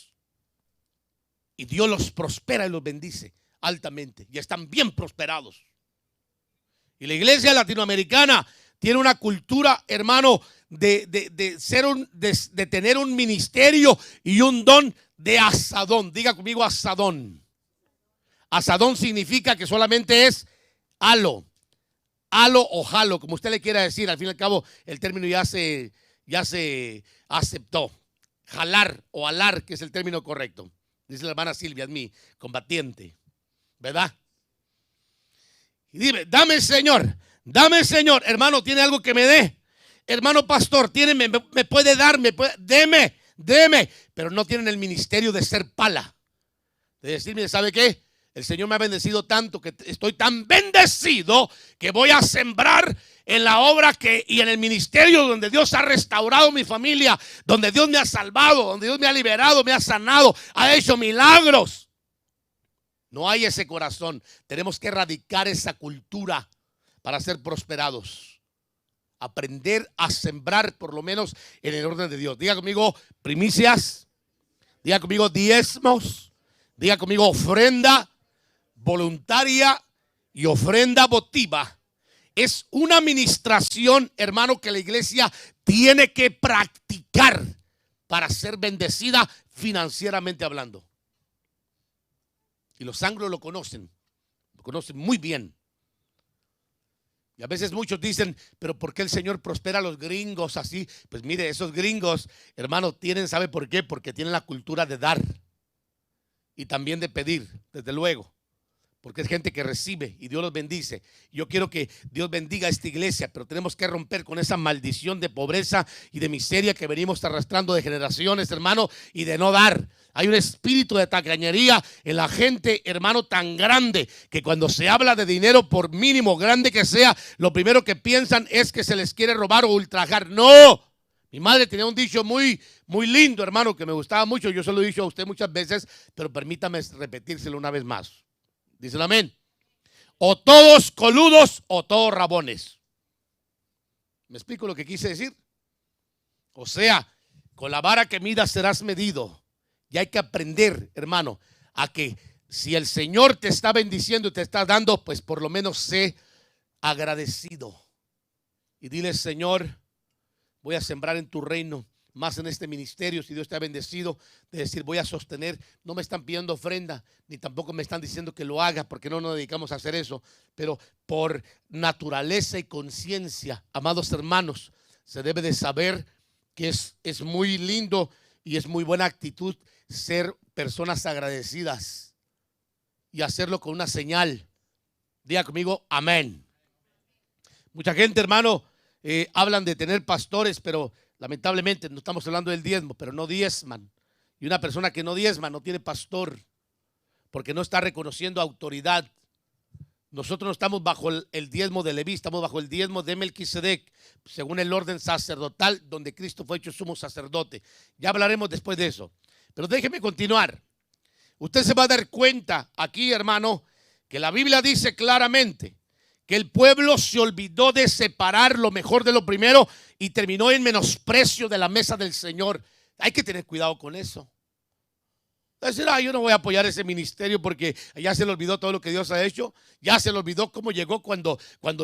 Y Dios los prospera y los bendice altamente. Y están bien prosperados. Y la iglesia latinoamericana tiene una cultura, hermano, de tener un ministerio y un don de asadón. Diga conmigo asadón. Asadón significa que solamente es halo o jalo, como usted le quiera decir. Al fin y al cabo el término ya se aceptó. Jalar o alar, que es el término correcto. Dice la hermana Silvia, es mi combatiente, ¿verdad? Y dime: dame Señor, hermano, tiene algo que me dé. Hermano pastor, me puede dar, deme, pero no tienen el ministerio de ser pala. De decirme: ¿sabe qué? El Señor me ha bendecido tanto que estoy tan bendecido que voy a sembrar en la obra y en el ministerio donde Dios ha restaurado mi familia, donde Dios me ha salvado, donde Dios me ha liberado, me ha sanado, ha hecho milagros. No hay ese corazón. Tenemos que erradicar esa cultura para ser prosperados. Aprender a sembrar por lo menos en el orden de Dios. Diga conmigo primicias, diga conmigo diezmos, diga conmigo ofrenda voluntaria y ofrenda votiva. Es una administración, hermano, que la iglesia tiene que practicar para ser bendecida financieramente hablando. Y los anglos lo conocen muy bien. Y a veces muchos dicen: pero ¿por qué el Señor prospera a los gringos así? Pues mire, esos gringos, hermano, ¿sabe por qué? Porque tienen la cultura de dar y también de pedir, desde luego. Porque es gente que recibe y Dios los bendice. Yo quiero que Dios bendiga a esta iglesia, pero tenemos que romper con esa maldición de pobreza y de miseria que venimos arrastrando de generaciones, hermano, y de no dar. Hay un espíritu de tacañería en la gente, hermano, tan grande que cuando se habla de dinero, por mínimo grande que sea, lo primero que piensan es que se les quiere robar o ultrajar. ¡No! Mi madre tenía un dicho muy lindo, hermano, que me gustaba mucho. Yo se lo he dicho a usted muchas veces, pero permítame repetírselo una vez más. Dicen amén. O todos coludos o todos rabones. ¿Me explico lo que quise decir? O sea, con la vara que midas serás medido. Y hay que aprender, hermano, a que si el Señor te está bendiciendo y te está dando, pues por lo menos sé agradecido. Y dile: Señor, voy a sembrar en tu reino, más en este ministerio. Si Dios te ha bendecido, de decir: voy a sostener. No me están pidiendo ofrenda, ni tampoco me están diciendo que lo haga, porque no nos dedicamos a hacer eso. Pero por naturaleza y conciencia, amados hermanos, se debe de saber que es muy lindo y es muy buena actitud ser personas agradecidas y hacerlo con una señal. Diga conmigo: amén. Mucha gente, hermano, hablan de tener pastores, pero lamentablemente no estamos hablando del diezmo, pero no diezman. Y una persona que no diezma no tiene pastor, porque no está reconociendo autoridad. Nosotros no estamos bajo el diezmo de Leví, estamos bajo el diezmo de Melquisedec, según el orden sacerdotal, donde Cristo fue hecho sumo sacerdote. Ya hablaremos después de eso. Pero déjeme continuar. Usted se va a dar cuenta aquí, hermano, que la Biblia dice claramente que el pueblo se olvidó de separar lo mejor de lo primero y terminó en menosprecio de la mesa del Señor. Hay que tener cuidado con eso. Decir: yo no voy a apoyar ese ministerio porque ya se le olvidó todo lo que Dios ha hecho. Ya se le olvidó cómo llegó cuando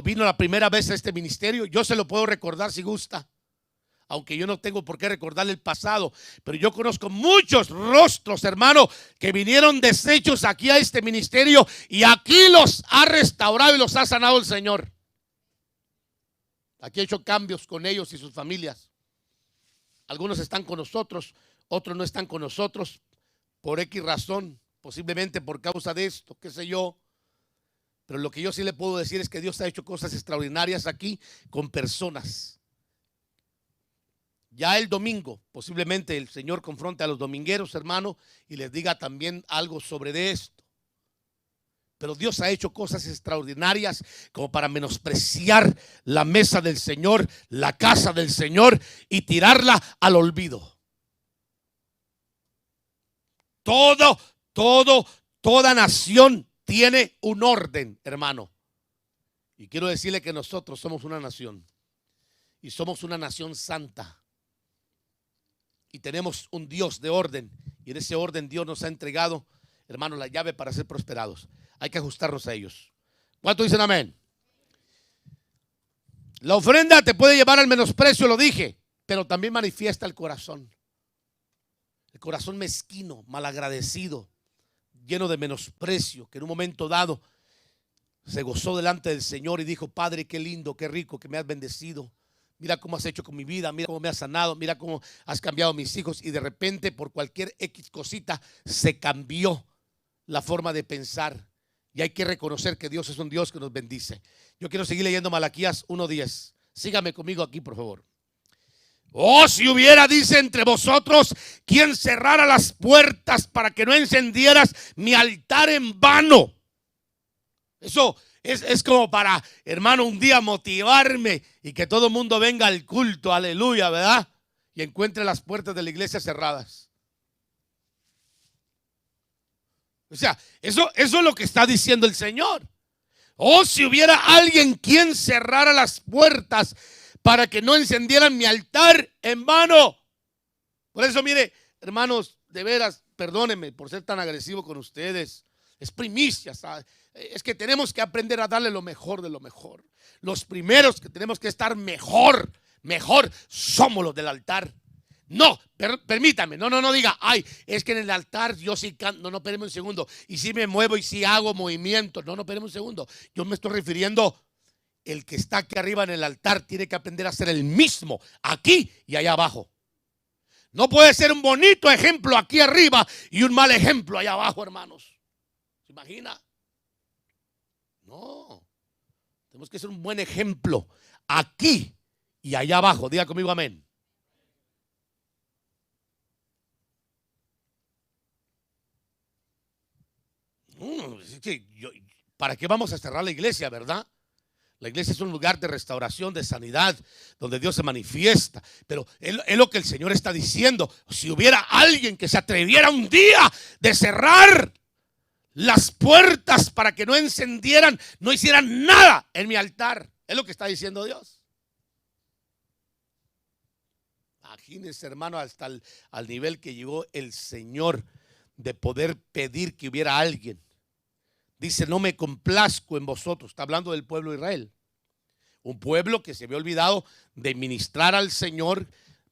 vino la primera vez a este ministerio. Yo se lo puedo recordar si gusta, aunque yo no tengo por qué recordarle el pasado. Pero yo conozco muchos rostros, hermano, que vinieron deshechos aquí a este ministerio y aquí los ha restaurado y los ha sanado el Señor. Aquí ha hecho cambios con ellos y sus familias. Algunos están con nosotros, otros no están con nosotros por X razón, posiblemente por causa de esto, qué sé yo. Pero lo que yo sí le puedo decir es que Dios ha hecho cosas extraordinarias aquí con personas. Ya el domingo, posiblemente el Señor confronte a los domingueros, hermano, y les diga también algo sobre esto. Pero Dios ha hecho cosas extraordinarias como para menospreciar la mesa del Señor, la casa del Señor, y tirarla al olvido. Toda nación tiene un orden, hermano. Y quiero decirle que nosotros somos una nación. Y somos una nación santa. Y tenemos un Dios de orden. Y en ese orden Dios nos ha entregado, hermano, la llave para ser prosperados. Hay que ajustarnos a ellos. ¿Cuántos dicen amén? La ofrenda te puede llevar al menosprecio, lo dije, pero también manifiesta el corazón. El corazón mezquino, malagradecido, lleno de menosprecio, que en un momento dado se gozó delante del Señor y dijo: Padre, qué lindo, qué rico que me has bendecido. Mira cómo has hecho con mi vida, mira cómo me has sanado, mira cómo has cambiado a mis hijos. Y de repente, por cualquier X cosita, se cambió la forma de pensar. Y hay que reconocer que Dios es un Dios que nos bendice. Yo quiero seguir leyendo Malaquías 1:10. Sígame conmigo aquí, por favor. Oh, si hubiera, dice, entre vosotros quien cerrara las puertas para que no encendieras mi altar en vano. Eso es como para, hermano, un día motivarme y que todo el mundo venga al culto, aleluya, ¿verdad? Y encuentre las puertas de la iglesia cerradas. O sea, eso es lo que está diciendo el Señor. Oh, si hubiera alguien quien cerrara las puertas para que no encendieran mi altar en vano. Por eso, mire, hermanos, de veras, perdónenme por ser tan agresivo con ustedes. Es primicia, ¿sabes? Es que tenemos que aprender a darle lo mejor de lo mejor. Los primeros que tenemos que estar mejor somos los del altar. No, permítame, no diga: ay, es que en el altar yo sí canto. No, espéreme un segundo. Y si me muevo y si hago movimientos. No, espéreme un segundo. Yo me estoy refiriendo: el que está aquí arriba en el altar tiene que aprender a ser el mismo aquí y allá abajo. No puede ser un bonito ejemplo aquí arriba y un mal ejemplo allá abajo, hermanos. ¿Se imagina? No. Tenemos que ser un buen ejemplo aquí y allá abajo. Diga conmigo amén. ¿Para qué vamos a cerrar la iglesia, verdad? La iglesia es un lugar de restauración, de sanidad, donde Dios se manifiesta. Pero es lo que el Señor está diciendo. Si hubiera alguien que se atreviera un día de cerrar las puertas para que no encendieran, no hicieran nada en mi altar, es lo que está diciendo Dios. Imagínense, hermano, hasta al nivel que llegó el Señor de poder pedir que hubiera alguien. Dice, no me complazco en vosotros. Está hablando del pueblo de Israel. Un pueblo que se había olvidado de ministrar al Señor,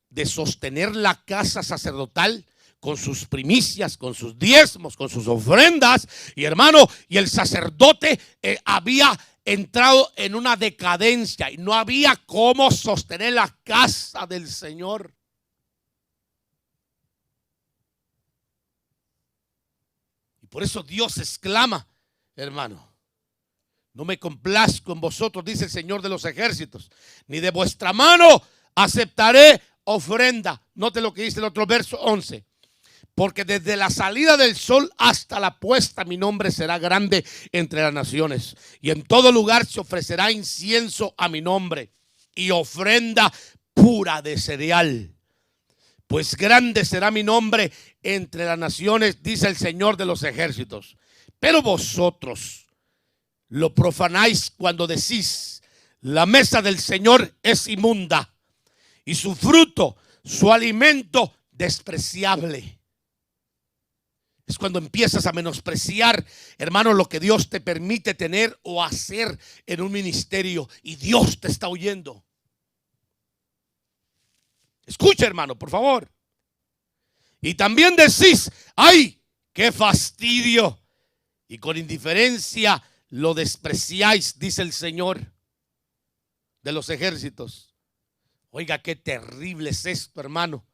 de sostener la casa sacerdotal con sus primicias, con sus diezmos, con sus ofrendas. Y hermano, y el sacerdote había entrado en una decadencia y no había cómo sostener la casa del Señor. Y por eso Dios exclama, hermano, no me complazco en vosotros, dice el Señor de los ejércitos, ni de vuestra mano aceptaré ofrenda. Note lo que dice el otro verso 11. Porque desde la salida del sol hasta la puesta mi nombre será grande entre las naciones. Y en todo lugar se ofrecerá incienso a mi nombre y ofrenda pura de cereal. Pues grande será mi nombre entre las naciones, dice el Señor de los ejércitos. Pero vosotros lo profanáis cuando decís, la mesa del Señor es inmunda y su fruto, su alimento despreciable. Es cuando empiezas a menospreciar, hermano, lo que Dios te permite tener o hacer en un ministerio y Dios te está oyendo. Escucha, hermano, por favor. Y también decís, ¡ay, qué fastidio! Y con indiferencia lo despreciáis, dice el Señor de los ejércitos. Oiga, qué terrible es esto, hermano.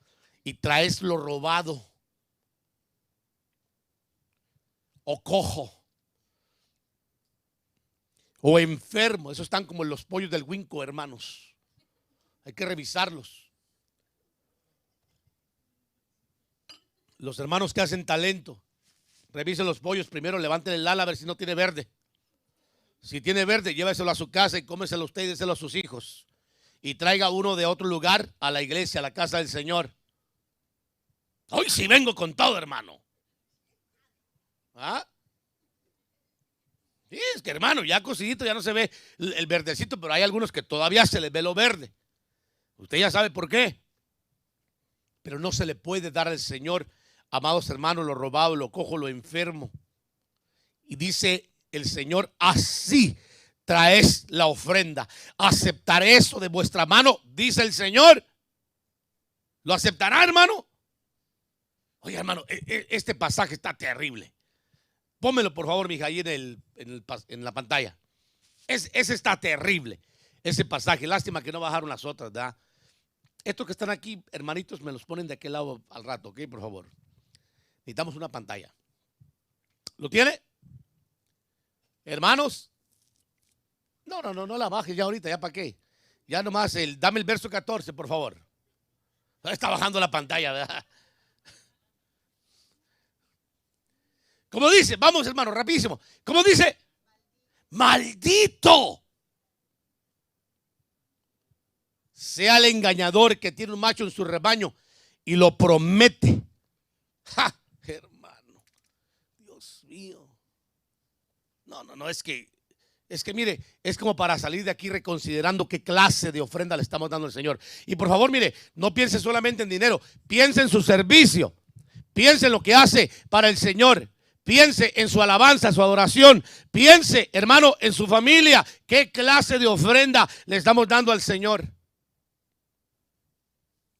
Y traes lo robado, o cojo, o enfermo. Esos están como los pollos del Winco, hermanos. Hay que revisarlos. Los hermanos que hacen talento, revisen los pollos primero, levanten el ala a ver si no tiene verde. Si tiene verde, lléveselo a su casa y cómeselo usted y déselo a sus hijos. Y traiga uno de otro lugar a la iglesia, a la casa del Señor. Hoy sí vengo con todo, hermano. ¿Ah? Sí, es que hermano, ya cocidito, ya no se ve el verdecito, pero hay algunos que todavía se les ve lo verde. Usted ya sabe por qué. Pero no se le puede dar al Señor, amados hermanos, lo robado, lo cojo, lo enfermo. Y dice el Señor, así traes la ofrenda. Aceptaré eso de vuestra mano, dice el Señor. ¿Lo aceptará, hermano? Oye, hermano, este pasaje está terrible. Pónmelo, por favor, mija, ahí en la pantalla. Ese está terrible, ese pasaje. Lástima que no bajaron las otras, ¿verdad? Estos que están aquí, hermanitos, me los ponen de aquel lado al rato, ¿ok? Por favor. Necesitamos una pantalla. ¿Lo tiene? Hermanos. No la bajes ya ahorita, ¿ya para qué? Ya nomás, dame el verso 14, por favor. Está bajando la pantalla, ¿verdad? Como dice, vamos hermano, rapidísimo. Como dice, maldito sea el engañador que tiene un macho en su rebaño y lo promete. ¡Ja! Hermano, Dios mío. No, es que mire, es como para salir de aquí reconsiderando qué clase de ofrenda le estamos dando al Señor. Y por favor, mire, no piense solamente en dinero, piense en su servicio, piense en lo que hace para el Señor. Piense en su alabanza, su adoración. Piense, hermano, en su familia. ¿Qué clase de ofrenda le estamos dando al Señor?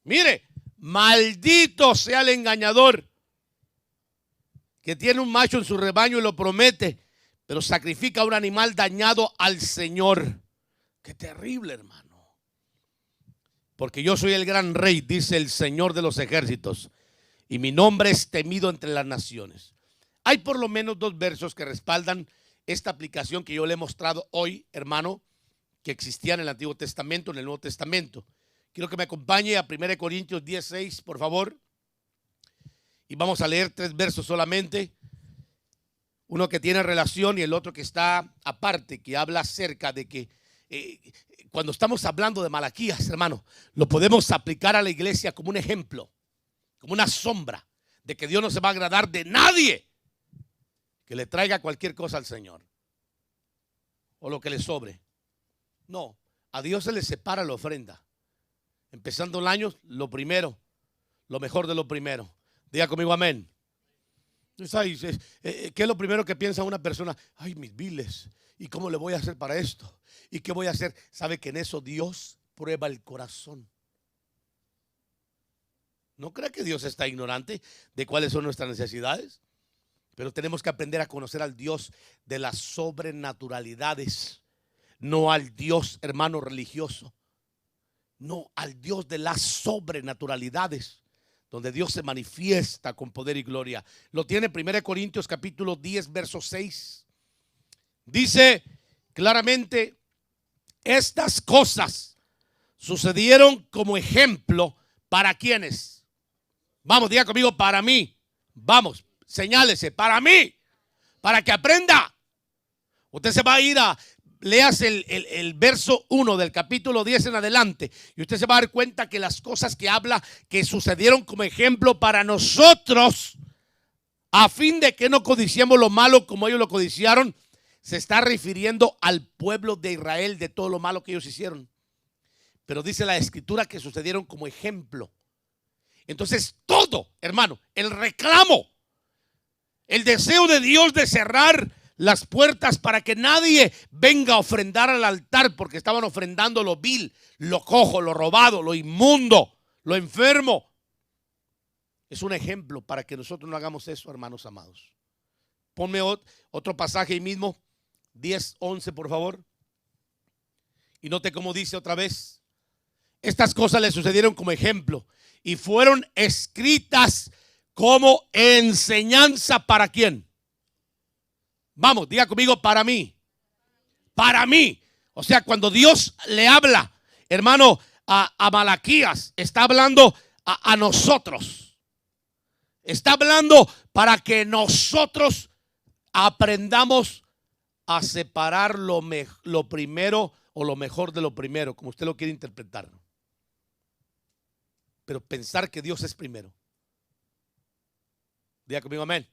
Mire, maldito sea el engañador que tiene un macho en su rebaño y lo promete, pero sacrifica un animal dañado al Señor. Qué terrible, hermano. Porque yo soy el gran rey, dice el Señor de los ejércitos, y mi nombre es temido entre las naciones. Hay por lo menos dos versos que respaldan esta aplicación que yo le he mostrado hoy, hermano, que existía en el Antiguo Testamento, en el Nuevo Testamento. Quiero que me acompañe a 1 Corintios 10:6, por favor. Y vamos a leer 3 versos solamente. Uno que tiene relación y el otro que está aparte, que habla acerca de que cuando estamos hablando de Malaquías, hermano, lo podemos aplicar a la iglesia como un ejemplo, como una sombra de que Dios no se va a agradar de nadie que le traiga cualquier cosa al Señor o lo que le sobre. No, a Dios se le separa la ofrenda. Empezando el año, lo primero, lo mejor de lo primero. Diga conmigo amén. Entonces, ¿qué es lo primero que piensa una persona? Ay, mis biles. ¿Y cómo le voy a hacer para esto? ¿Y qué voy a hacer? Sabe que en eso Dios prueba el corazón. No crea que Dios está ignorante de cuáles son nuestras necesidades, pero tenemos que aprender a conocer al Dios de las sobrenaturalidades, no al Dios, hermano, religioso, no al Dios de las sobrenaturalidades, donde Dios se manifiesta con poder y gloria. Lo tiene 1 Corintios capítulo 10, verso 6. Dice claramente, estas cosas sucedieron como ejemplo para quienes. Vamos, diga conmigo, para mí. Vamos, señálese, para mí, para que aprenda. Usted se va a ir a, leas el verso 1 del capítulo 10 en adelante, y usted se va a dar cuenta que las cosas que habla, que sucedieron como ejemplo para nosotros, a fin de que no codiciemos lo malo como ellos lo codiciaron, se está refiriendo al pueblo de Israel, de todo lo malo que ellos hicieron. Pero dice la escritura que sucedieron como ejemplo. Entonces todo, hermano, el reclamo, el deseo de Dios de cerrar las puertas para que nadie venga a ofrendar al altar, porque estaban ofrendando lo vil, lo cojo, lo robado, lo inmundo, lo enfermo. Es un ejemplo para que nosotros no hagamos eso, hermanos amados. Ponme otro pasaje ahí mismo, 10:11, por favor. Y note cómo dice otra vez. Estas cosas le sucedieron como ejemplo y fueron escritas como enseñanza para quién. Vamos, diga conmigo, para mí. Para mí. O sea, cuando Dios le habla, hermano, a Malaquías, está hablando a nosotros. Está hablando para que nosotros aprendamos a separar lo primero o lo mejor de lo primero, como usted lo quiere interpretar. Pero pensar que Dios es primero. Diga conmigo amén.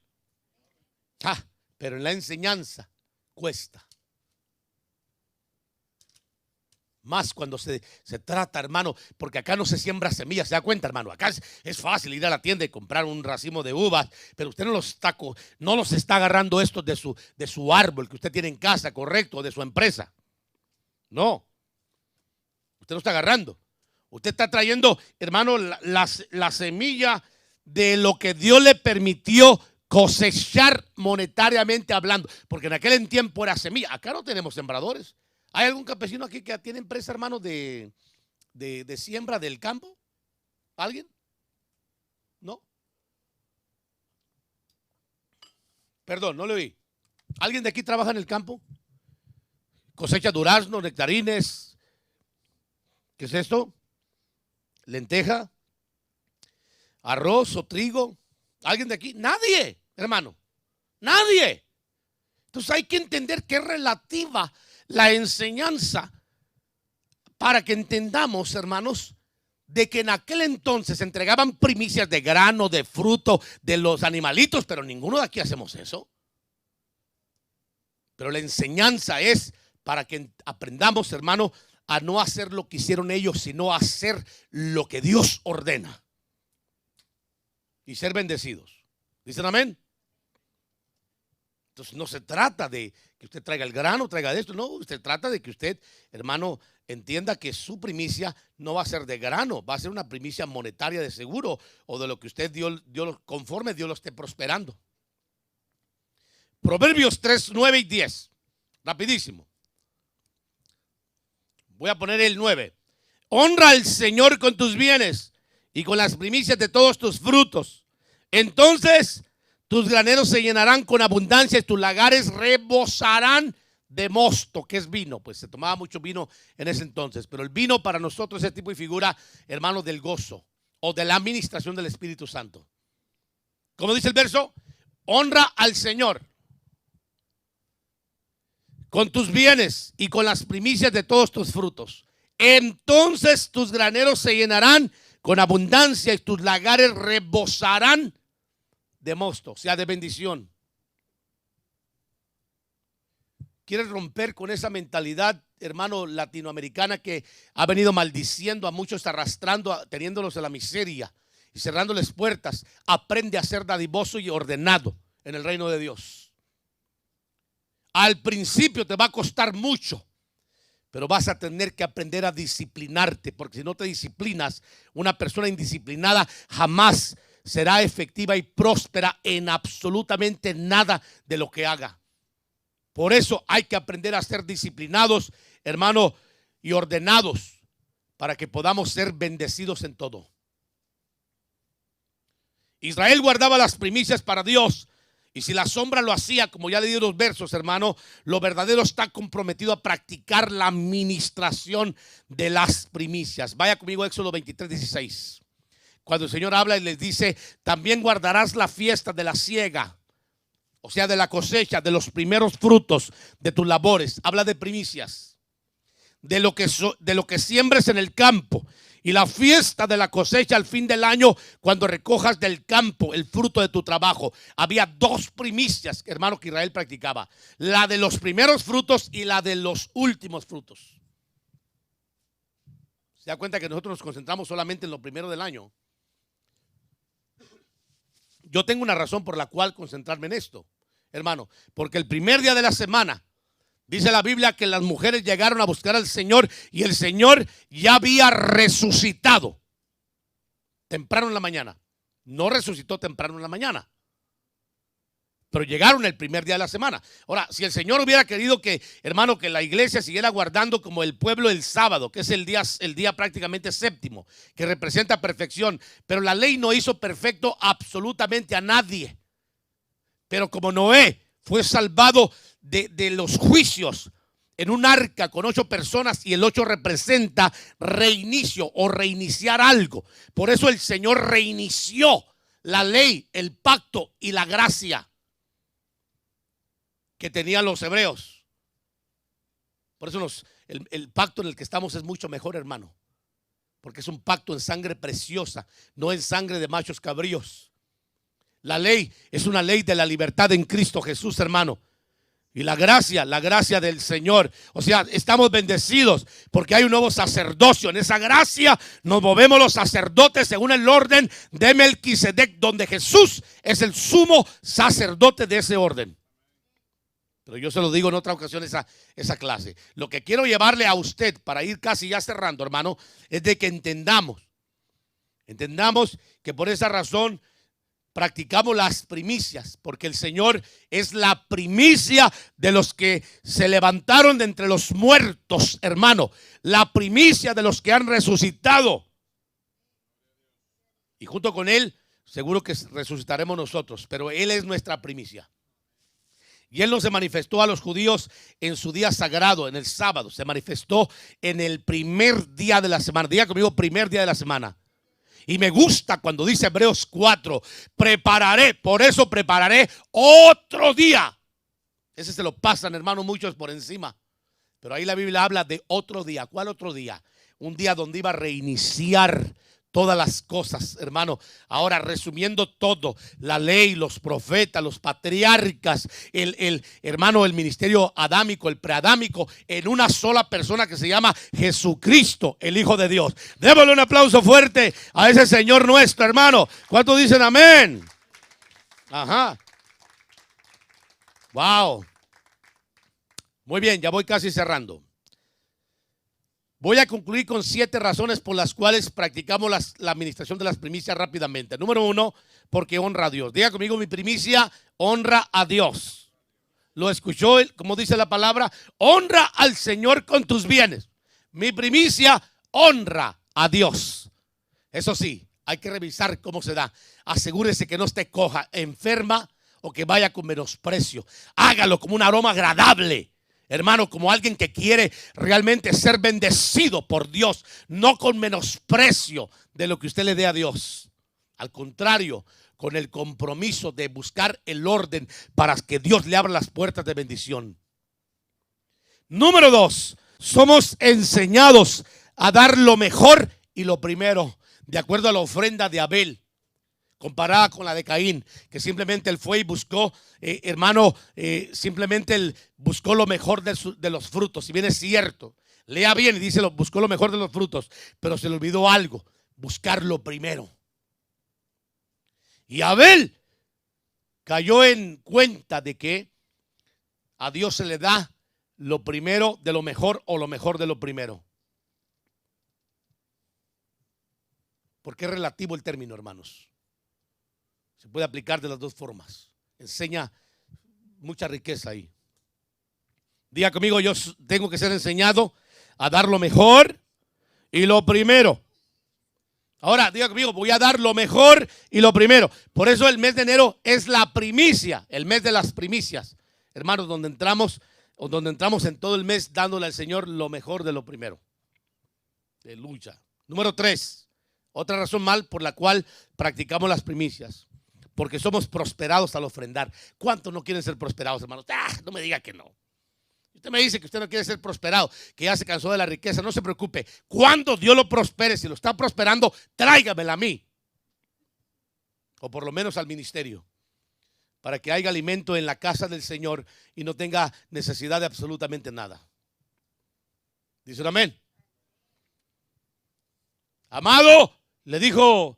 Pero en la enseñanza cuesta. Más cuando se trata, hermano, porque acá no se siembra semillas, ¿se da cuenta, hermano? Acá es fácil ir a la tienda y comprar un racimo de uvas, pero usted no los está agarrando estos de su árbol que usted tiene en casa, correcto, o de su empresa. No, usted no está agarrando. Usted está trayendo, hermano, la semilla de lo que Dios le permitió cosechar monetariamente hablando, porque en aquel tiempo era semilla. Acá no tenemos sembradores. ¿Hay algún campesino aquí que tiene empresa, hermano, de siembra del campo? ¿Alguien? ¿No? Perdón, no le oí. ¿Alguien de aquí trabaja en el campo? ¿Cosecha duraznos, nectarines? ¿Qué es esto? ¿Lenteja? ¿Arroz o trigo? ¿Alguien de aquí? Nadie, hermano. Nadie. Entonces hay que entender que es relativa la enseñanza para que entendamos, hermanos, de que en aquel entonces se entregaban primicias de grano, de fruto, de los animalitos, pero ninguno de aquí hacemos eso. Pero la enseñanza es para que aprendamos, hermano, a no hacer lo que hicieron ellos, sino a hacer lo que Dios ordena y ser bendecidos. ¿Dicen amén? Entonces no se trata de que usted traiga el grano, traiga esto, no, se trata de que usted, hermano, entienda que su primicia no va a ser de grano, va a ser una primicia monetaria de seguro o de lo que usted Dios conforme Dios lo esté prosperando. Proverbios 3, 9 y 10, rapidísimo. Voy a poner el 9. Honra al Señor con tus bienes y con las primicias de todos tus frutos. Entonces tus graneros se llenarán con abundancia y tus lagares rebosarán de mosto, que es vino. Pues se tomaba mucho vino en ese entonces, pero el vino para nosotros es tipo y figura, hermanos, del gozo o de la administración del Espíritu Santo. ¿Cómo dice el verso? Honra al Señor con tus bienes y con las primicias de todos tus frutos. Entonces tus graneros se llenarán con abundancia y tus lagares rebosarán de mosto, o sea, de bendición. ¿Quieres romper con esa mentalidad, hermano, latinoamericana que ha venido maldiciendo a muchos, arrastrando, teniéndolos en la miseria y cerrándoles puertas? Aprende a ser dadivoso y ordenado en el reino de Dios. Al principio te va a costar mucho, pero vas a tener que aprender a disciplinarte, porque si no te disciplinas, una persona indisciplinada jamás será efectiva y próspera en absolutamente nada de lo que haga. Por eso hay que aprender a ser disciplinados, hermano, y ordenados, para que podamos ser bendecidos en todo. Israel guardaba las primicias para Dios. Y si la sombra lo hacía, como ya leí los versos, hermano, lo verdadero está comprometido a practicar la administración de las primicias. Vaya conmigo a Éxodo 23:16. Cuando el Señor habla y les dice, también guardarás la fiesta de la siega, o sea, de la cosecha, de los primeros frutos de tus labores. Habla de primicias, de lo que siembres en el campo. Y la fiesta de la cosecha al fin del año, cuando recojas del campo el fruto de tu trabajo. Había dos primicias, hermano, que Israel practicaba: la de los primeros frutos y la de los últimos frutos. Se da cuenta que nosotros nos concentramos solamente en lo primero del año. Yo tengo una razón por la cual concentrarme en esto, hermano, porque el primer día de la semana, dice la Biblia que las mujeres llegaron a buscar al Señor y el Señor ya había resucitado temprano en la mañana. No resucitó temprano en la mañana, pero llegaron el primer día de la semana. Ahora, si el Señor hubiera querido que, hermano, que la iglesia siguiera guardando como el pueblo el sábado, que es el día prácticamente séptimo, que representa perfección, pero la ley no hizo perfecto absolutamente a nadie. Pero como Noé fue salvado de los juicios en un arca con 8 personas, y el 8 representa reinicio o reiniciar algo. Por eso el Señor reinició la ley, el pacto y la gracia que tenían los hebreos. Por eso el pacto en el que estamos es mucho mejor, hermano, porque es un pacto en sangre preciosa, no en sangre de machos cabríos. La ley es una ley de la libertad en Cristo Jesús, hermano. Y la gracia del Señor, o sea, estamos bendecidos porque hay un nuevo sacerdocio. En esa gracia nos movemos los sacerdotes según el orden de Melquisedec, donde Jesús es el sumo sacerdote de ese orden. Pero yo se lo digo en otra ocasión esa clase. Lo que quiero llevarle a usted para ir casi ya cerrando, hermano, es de que entendamos que por esa razón practicamos las primicias, porque el Señor es la primicia de los que se levantaron de entre los muertos, hermano. La primicia de los que han resucitado. Y junto con Él, seguro que resucitaremos nosotros, pero Él es nuestra primicia. Y Él no se manifestó a los judíos en su día sagrado, en el sábado. Se manifestó en el primer día de la semana. Diga conmigo, primer día de la semana. Y me gusta cuando dice Hebreos 4, prepararé, por eso prepararé otro día. Ese se lo pasan, hermano, muchos por encima. Pero ahí la Biblia habla de otro día. ¿Cuál otro día? Un día donde iba a reiniciar todas las cosas, hermano. Ahora, resumiendo todo, la ley, los profetas, los patriarcas, hermano, el ministerio adámico, el preadámico, en una sola persona que se llama Jesucristo, el Hijo de Dios. Démosle un aplauso fuerte a ese Señor nuestro, hermano. ¿Cuántos dicen amén? Ajá. Wow. Muy bien, ya voy casi cerrando. Voy a concluir con 7 razones por las cuales practicamos la administración de las primicias rápidamente. Número 1, porque honra a Dios. Diga conmigo, mi primicia honra a Dios. ¿Lo escuchó? Como dice la palabra, honra al Señor con tus bienes. Mi primicia honra a Dios. Eso sí, hay que revisar cómo se da. Asegúrese que no esté coja, enferma o que vaya con menosprecio. Hágalo como un aroma agradable, hermano, como alguien que quiere realmente ser bendecido por Dios, no con menosprecio de lo que usted le dé a Dios. Al contrario, con el compromiso de buscar el orden para que Dios le abra las puertas de bendición. Número 2, somos enseñados a dar lo mejor y lo primero, de acuerdo a la ofrenda de Abel, comparada con la de Caín, que simplemente él fue y buscó, simplemente él buscó lo mejor de los frutos. Si bien es cierto, lea bien y dice, buscó lo mejor de los frutos, pero se le olvidó algo: buscar lo primero. Y Abel cayó en cuenta de que a Dios se le da lo primero de lo mejor o lo mejor de lo primero. Porque es relativo el término, hermanos. Se puede aplicar de las dos formas. Enseña mucha riqueza ahí. Diga conmigo, yo tengo que ser enseñado a dar lo mejor y lo primero. Ahora, diga conmigo, voy a dar lo mejor y lo primero. Por eso el mes de enero es la primicia, el mes de las primicias. Hermanos, donde entramos en todo el mes dándole al Señor lo mejor de lo primero. Aleluya. Número 3, otra razón mal por la cual practicamos las primicias. Porque somos prosperados al ofrendar. ¿Cuántos no quieren ser prosperados, hermanos? No me diga que no. Usted me dice que usted no quiere ser prosperado, que ya se cansó de la riqueza. No se preocupe. Cuando Dios lo prospere, si lo está prosperando, tráigamela a mí. O por lo menos al ministerio. Para que haya alimento en la casa del Señor y no tenga necesidad de absolutamente nada. ¿Dicen amén? Amado, le dijo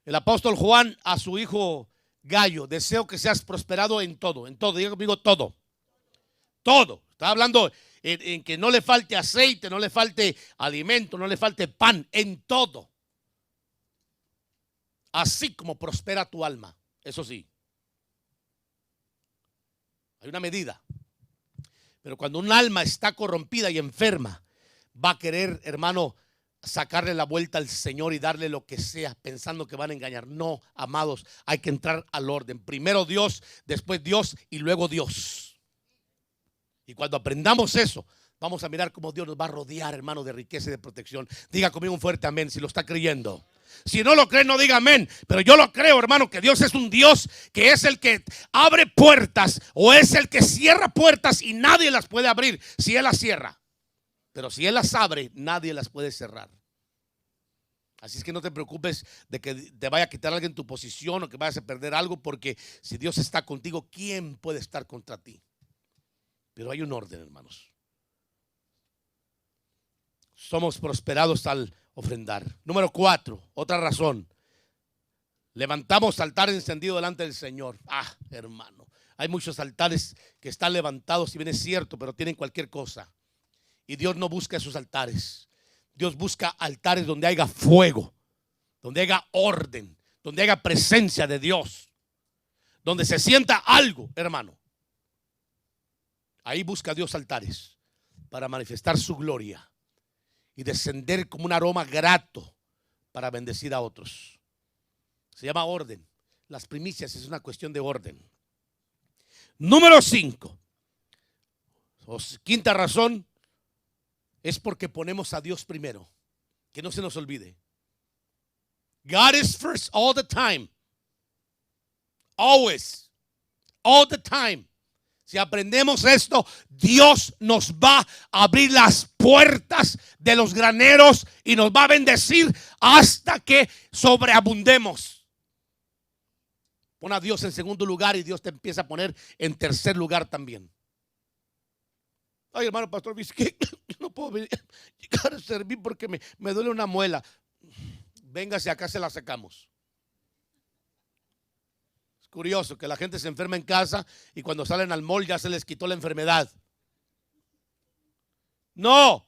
el apóstol Juan a su hijo Gallo: deseo que seas prosperado en todo, diga conmigo todo. Todo. Está hablando en que no le falte aceite, no le falte alimento, no le falte pan, en todo. Así como prospera tu alma. Eso sí. Hay una medida. Pero cuando un alma está corrompida y enferma, va a querer, hermano, sacarle la vuelta al Señor y darle lo que sea, pensando que van a engañar. No, amados, hay que entrar al orden. Primero Dios, después Dios y luego Dios. Y cuando aprendamos eso, vamos a mirar cómo Dios nos va a rodear, hermano, de riqueza y de protección. Diga conmigo un fuerte amén si lo está creyendo. Si no lo cree, no diga amén. Pero yo lo creo, hermano, que Dios es un Dios que es el que abre puertas o es el que cierra puertas y nadie las puede abrir si Él las cierra. Pero si Él las abre, nadie las puede cerrar. Así es que no te preocupes de que te vaya a quitar alguien tu posición o que vayas a perder algo, porque si Dios está contigo, ¿quién puede estar contra ti? Pero hay un orden, hermanos. Somos prosperados al ofrendar. Número 4, otra razón. Levantamos altar encendido delante del Señor. Hermano, hay muchos altares que están levantados, si bien es cierto, pero tienen cualquier cosa. Y Dios no busca esos altares. Dios busca altares donde haya fuego, donde haya orden, donde haya presencia de Dios, donde se sienta algo, hermano. Ahí busca Dios altares para manifestar su gloria y descender como un aroma grato para bendecir a otros. Se llama orden. Las primicias es una cuestión de orden. Número 5. Quinta razón es porque ponemos a Dios primero. Que no se nos olvide. God is first all the time. Always. All the time. Si aprendemos esto, Dios nos va a abrir las puertas de los graneros y nos va a bendecir hasta que sobreabundemos. Pon a Dios en segundo lugar y Dios te empieza a poner en tercer lugar también. Ay, hermano pastor, dice que no puedo llegar a servir porque me duele una muela. Véngase, acá se la sacamos. Curioso que la gente se enferma en casa y cuando salen al mall ya se les quitó la enfermedad. No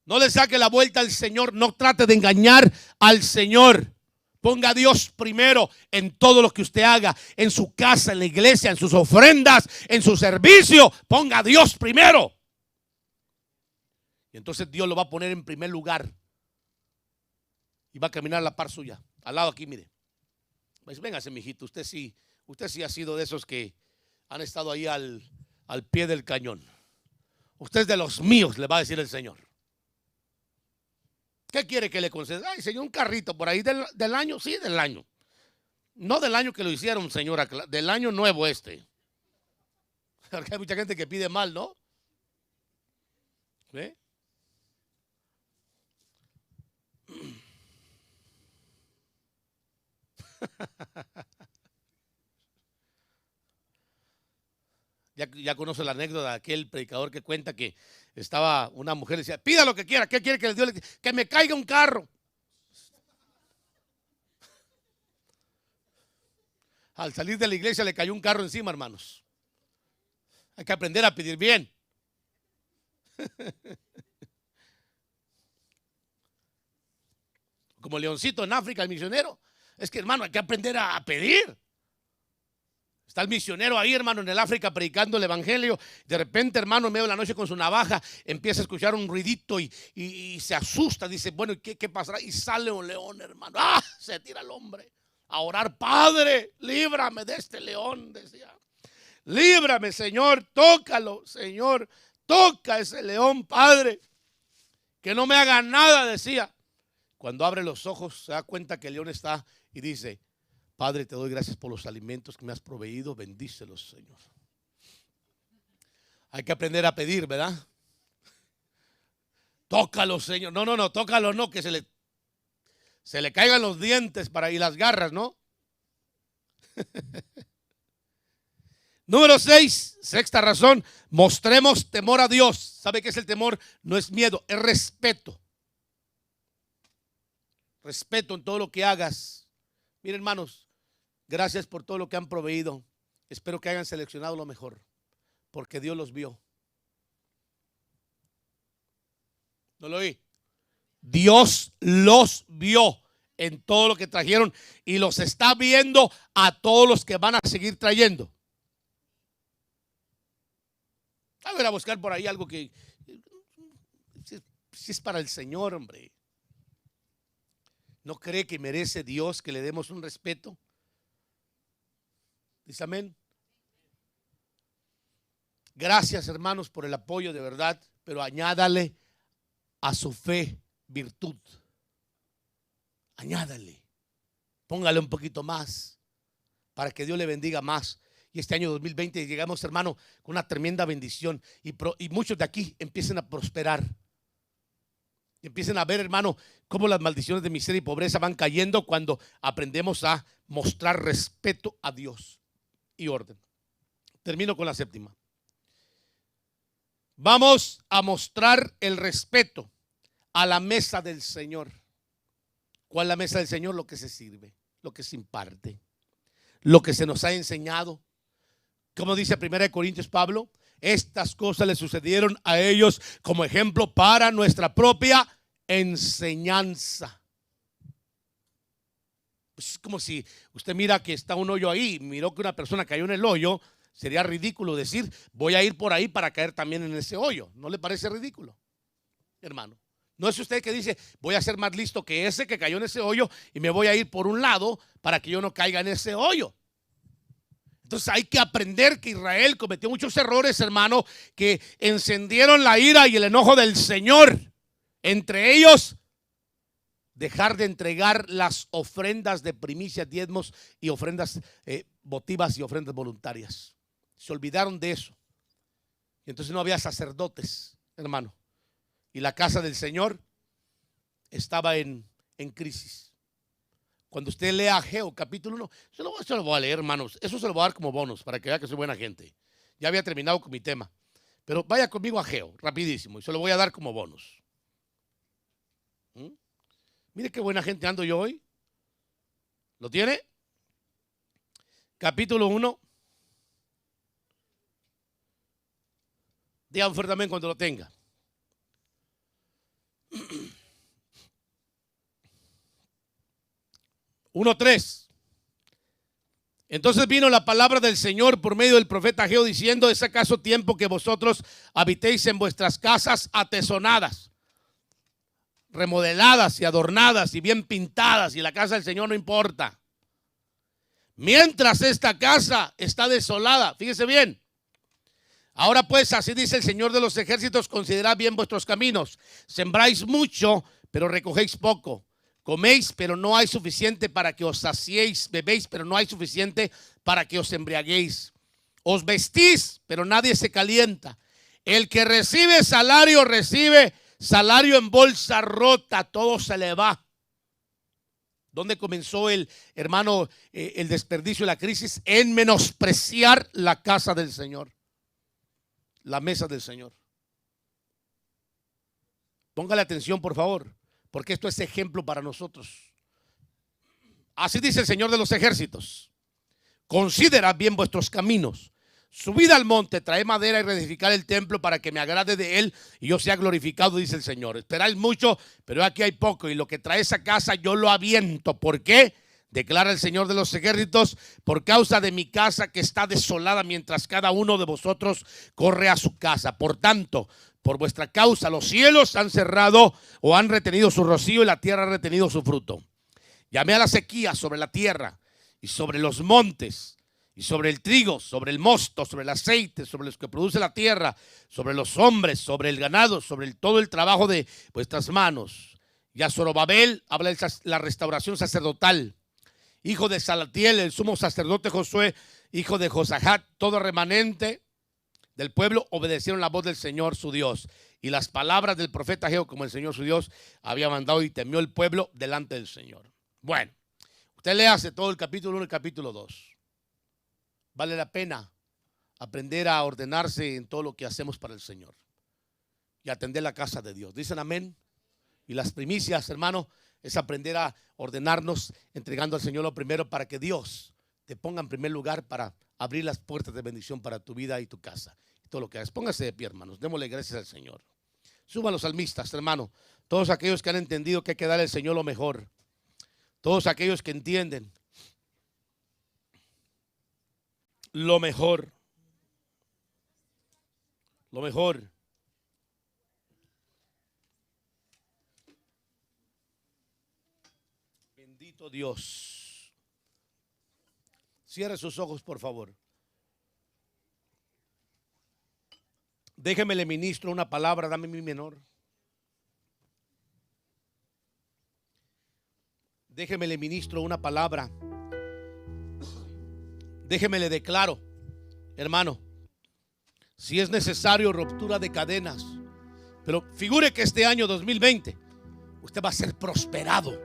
le saque la vuelta al Señor. No trate de engañar al Señor. Ponga a Dios primero en todo lo que usted haga, en su casa, en la iglesia, en sus ofrendas, en su servicio. Ponga a Dios primero. Y entonces Dios lo va a poner en primer lugar y va a caminar a la par suya. Al lado aquí, mire. Pues véngase, mijito, usted sí ha sido de esos que han estado ahí al pie del cañón. Usted es de los míos, le va a decir el Señor. ¿Qué quiere que le conceda? Ay, Señor, un carrito por ahí del año. Sí, del año. No del año que lo hicieron, señora, del año nuevo este. Porque hay mucha gente que pide mal, ¿no? ¿Sí? Ya conoce la anécdota de aquel predicador que cuenta que estaba una mujer y decía: pida lo que quiera. ¿Qué quiere que Dios le diga? Que me caiga un carro. Al salir de la iglesia le cayó un carro encima, hermanos. Hay que aprender a pedir bien. Como Leoncito en África, el misionero. Es que, hermano, hay que aprender a pedir. Está el misionero ahí, hermano, en el África predicando el evangelio. De repente, hermano, en medio de la noche con su navaja empieza a escuchar un ruidito y se asusta. Dice, bueno, ¿qué pasará? Y sale un león, hermano. ¡Ah! Se tira el hombre a orar. Padre, líbrame de este león, decía. Líbrame, Señor, tócalo, Señor. Toca ese león, Padre. Que no me haga nada, decía. Cuando abre los ojos se da cuenta que el león está y dice, Padre, te doy gracias por los alimentos que me has proveído, bendícelos, Señor. Hay que aprender a pedir, ¿verdad? Tócalo, Señor. No, tócalo, no, que se le caigan los dientes y las garras, ¿no? Número 6, sexta razón, mostremos temor a Dios. ¿Sabe qué es el temor? No es miedo, es respeto. Respeto en todo lo que hagas. Miren, hermanos, gracias por todo lo que han proveído. Espero que hayan seleccionado lo mejor, porque Dios los vio. ¿No lo oí? Dios los vio en todo lo que trajeron y los está viendo a todos los que van a seguir trayendo. A ver, a buscar por ahí algo que si es para el Señor, hombre. ¿No cree que merece Dios que le demos un respeto? Dice amén. Gracias, hermanos, por el apoyo de verdad, pero añádale a su fe virtud. Añádale. Póngale un poquito más para que Dios le bendiga más. Y este año 2020 llegamos, hermano, con una tremenda bendición y muchos de aquí empiecen a prosperar. Y empiecen a ver, hermano, cómo las maldiciones de miseria y pobreza van cayendo cuando aprendemos a mostrar respeto a Dios y orden. Termino con la séptima. Vamos a mostrar el respeto a la mesa del Señor. ¿Cuál es la mesa del Señor? Lo que se sirve, lo que se imparte, lo que se nos ha enseñado. Como dice 1 Corintios Pablo, estas cosas le sucedieron a ellos como ejemplo para nuestra propia enseñanza. Pues es como si usted mira que está un hoyo ahí, miró que una persona cayó en el hoyo, sería ridículo decir, voy a ir por ahí para caer también en ese hoyo. ¿No le parece ridículo, hermano? ¿No es usted que dice, voy a ser más listo que ese que cayó en ese hoyo y me voy a ir por un lado para que yo no caiga en ese hoyo? Entonces hay que aprender que Israel cometió muchos errores, hermano, que encendieron la ira y el enojo del Señor. Entre ellos, dejar de entregar las ofrendas de primicias, diezmos y ofrendas votivas y ofrendas voluntarias. Se olvidaron de eso. Y entonces no había sacerdotes, hermano. Y la casa del Señor estaba en crisis. Cuando usted lea Ageo capítulo 1, se lo voy a leer, hermanos. Eso se lo voy a dar como bonus para que vea que soy buena gente. Ya había terminado con mi tema. Pero vaya conmigo a Ageo, rapidísimo. Y se lo voy a dar como bonus. Mire qué buena gente ando yo hoy. ¿Lo tiene? Capítulo 1. Digan fuertemente cuando lo tenga. Uno 3. Entonces vino la palabra del Señor por medio del profeta Ageo diciendo: ¿es acaso tiempo que vosotros habitéis en vuestras casas atesonadas, remodeladas y adornadas y bien pintadas, y la casa del Señor no importa? Mientras esta casa está desolada, fíjese bien. Ahora pues, así dice el Señor de los ejércitos: considerad bien vuestros caminos. Sembráis mucho, pero recogéis poco. Coméis, pero no hay suficiente para que os saciéis. Bebéis, pero no hay suficiente para que os embriaguéis. Os vestís, pero nadie se calienta. El que recibe salario en bolsa rota. Todo se le va. ¿Dónde comenzó el desperdicio y la crisis? En menospreciar la casa del Señor, la mesa del Señor. Póngale atención, por favor, porque esto es ejemplo para nosotros. Así dice el Señor de los ejércitos: Considerad bien vuestros caminos. Subid al monte, traed madera y reedificad el templo para que me agrade de él y yo sea glorificado, dice el Señor. Esperáis mucho, pero aquí hay poco, y lo que traéis a casa yo lo aviento. ¿Por qué? Declara el Señor de los ejércitos, por causa de mi casa que está desolada, mientras cada uno de vosotros corre a su casa. Por tanto, por vuestra causa los cielos han cerrado o han retenido su rocío y la tierra ha retenido su fruto. Llamé a la sequía sobre la tierra y sobre los montes, y sobre el trigo, sobre el mosto, sobre el aceite, sobre los que produce la tierra, sobre los hombres, sobre el ganado, sobre todo el trabajo de vuestras manos. Y a Zorobabel habla de la restauración sacerdotal. Hijo de Salatiel, el sumo sacerdote Josué, hijo de Josahat, todo remanente del pueblo obedecieron la voz del Señor su Dios y las palabras del profeta Ageo, como el Señor su Dios había mandado, y temió el pueblo delante del Señor. Bueno, usted léase todo el capítulo 1 y el capítulo 2. Vale la pena aprender a ordenarse en todo lo que hacemos para el Señor y atender la casa de Dios. ¿Dicen amén? Y las primicias, hermano, es aprender a ordenarnos entregando al Señor lo primero, para que Dios te ponga en primer lugar para abrir las puertas de bendición para tu vida y tu casa y todo lo que hagas. Póngase de pie, hermanos, démosle gracias al Señor. Suban los salmistas, hermano, todos aquellos que han entendido que hay que darle al Señor lo mejor, todos aquellos que entienden lo mejor, lo mejor. Bendito Dios. Cierre sus ojos, por favor. Déjeme le ministro una palabra, dame mi menor. Déjeme le ministro una palabra. Déjeme le declaro, hermano, si es necesario, ruptura de cadenas. Pero figure que este año 2020 usted va a ser prosperado,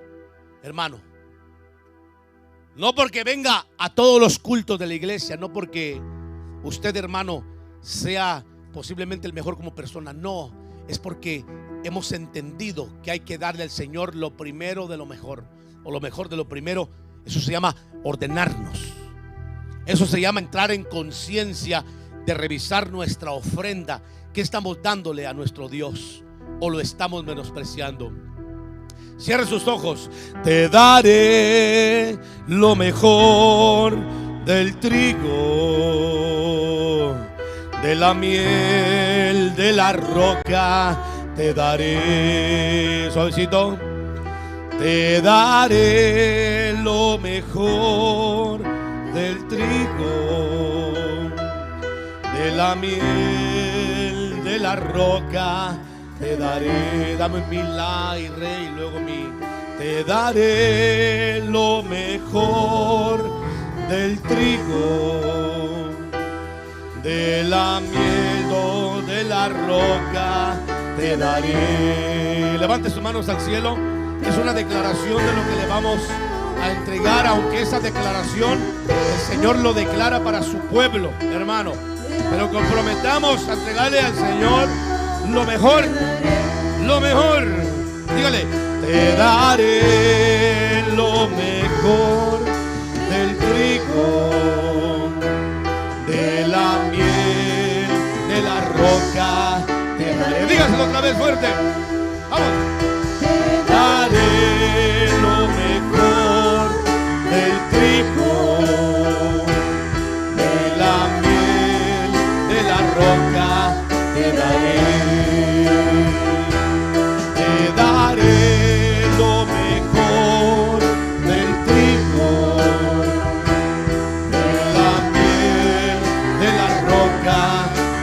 hermano. No porque venga a todos los cultos de la iglesia, no porque usted, hermano, sea posiblemente el mejor como persona. No, es porque hemos entendido que hay que darle al Señor lo primero de lo mejor, o lo mejor de lo primero. Eso se llama ordenarnos. Eso se llama entrar en conciencia de revisar nuestra ofrenda. ¿Qué estamos dándole a nuestro Dios? ¿O lo estamos menospreciando? Cierre sus ojos. Te daré lo mejor del trigo, de la miel, de la roca. Te daré, suavecito. Te daré lo mejor del trigo, de la miel, de la roca. Te daré, dame mi la y re y luego mi. Te daré lo mejor del trigo, de la miel, de la roca. Te daré. Levante sus manos al cielo. Es una declaración de lo que le vamos a entregar, aunque esa declaración el Señor lo declara para su pueblo, hermano. Pero comprometamos a entregarle al Señor lo mejor, lo mejor. Dígale, te daré lo mejor del trigo, de la miel, de la roca. Te daré. Dígaselo otra vez fuerte. Vamos. Te daré lo mejor del trigo, de la miel, de la roca. Te daré lo mejor del trigo, de la miel, de la roca.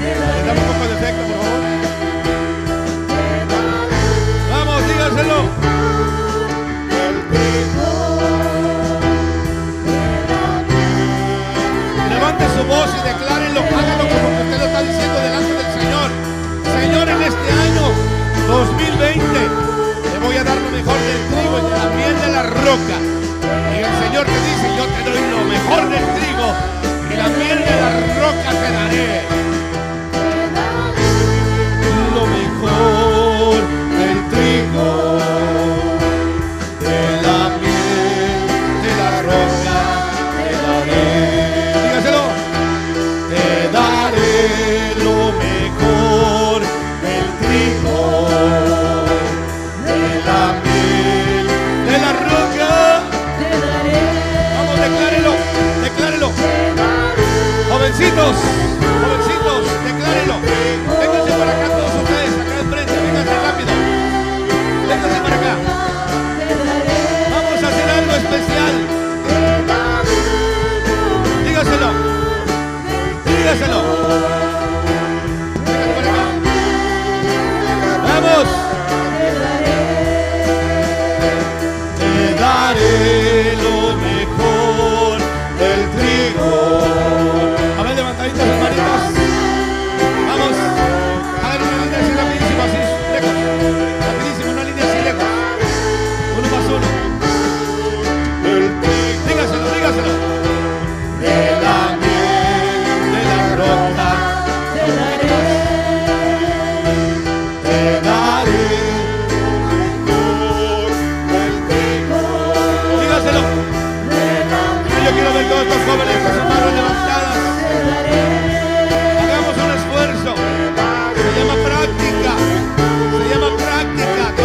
Te daré. Dame un poco de efecto, por favor. Vamos.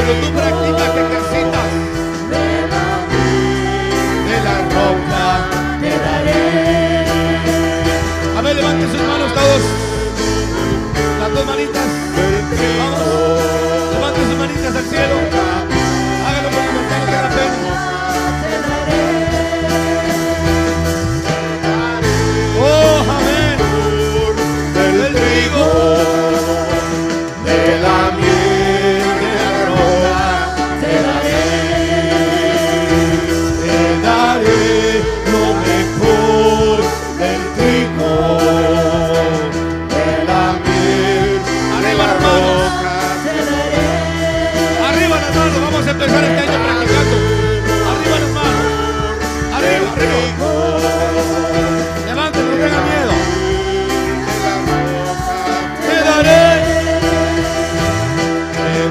Cuando tú practicas, te ejercitas. De la roca te daré. A ver, levanten sus manos todos. Las dos manitas. Vamos. Levanten sus manitas al cielo. Háganlo con libertad, no tengan pena. Oh, amén. Del trigo, de la miel, de la roca, te daré lo mejor del trigo, de la miel, arriba las manos, arriba las manos. Vamos a empezar este año practicando. Arriba las manos, arriba, arriba. Levanten, no tengan miedo. Te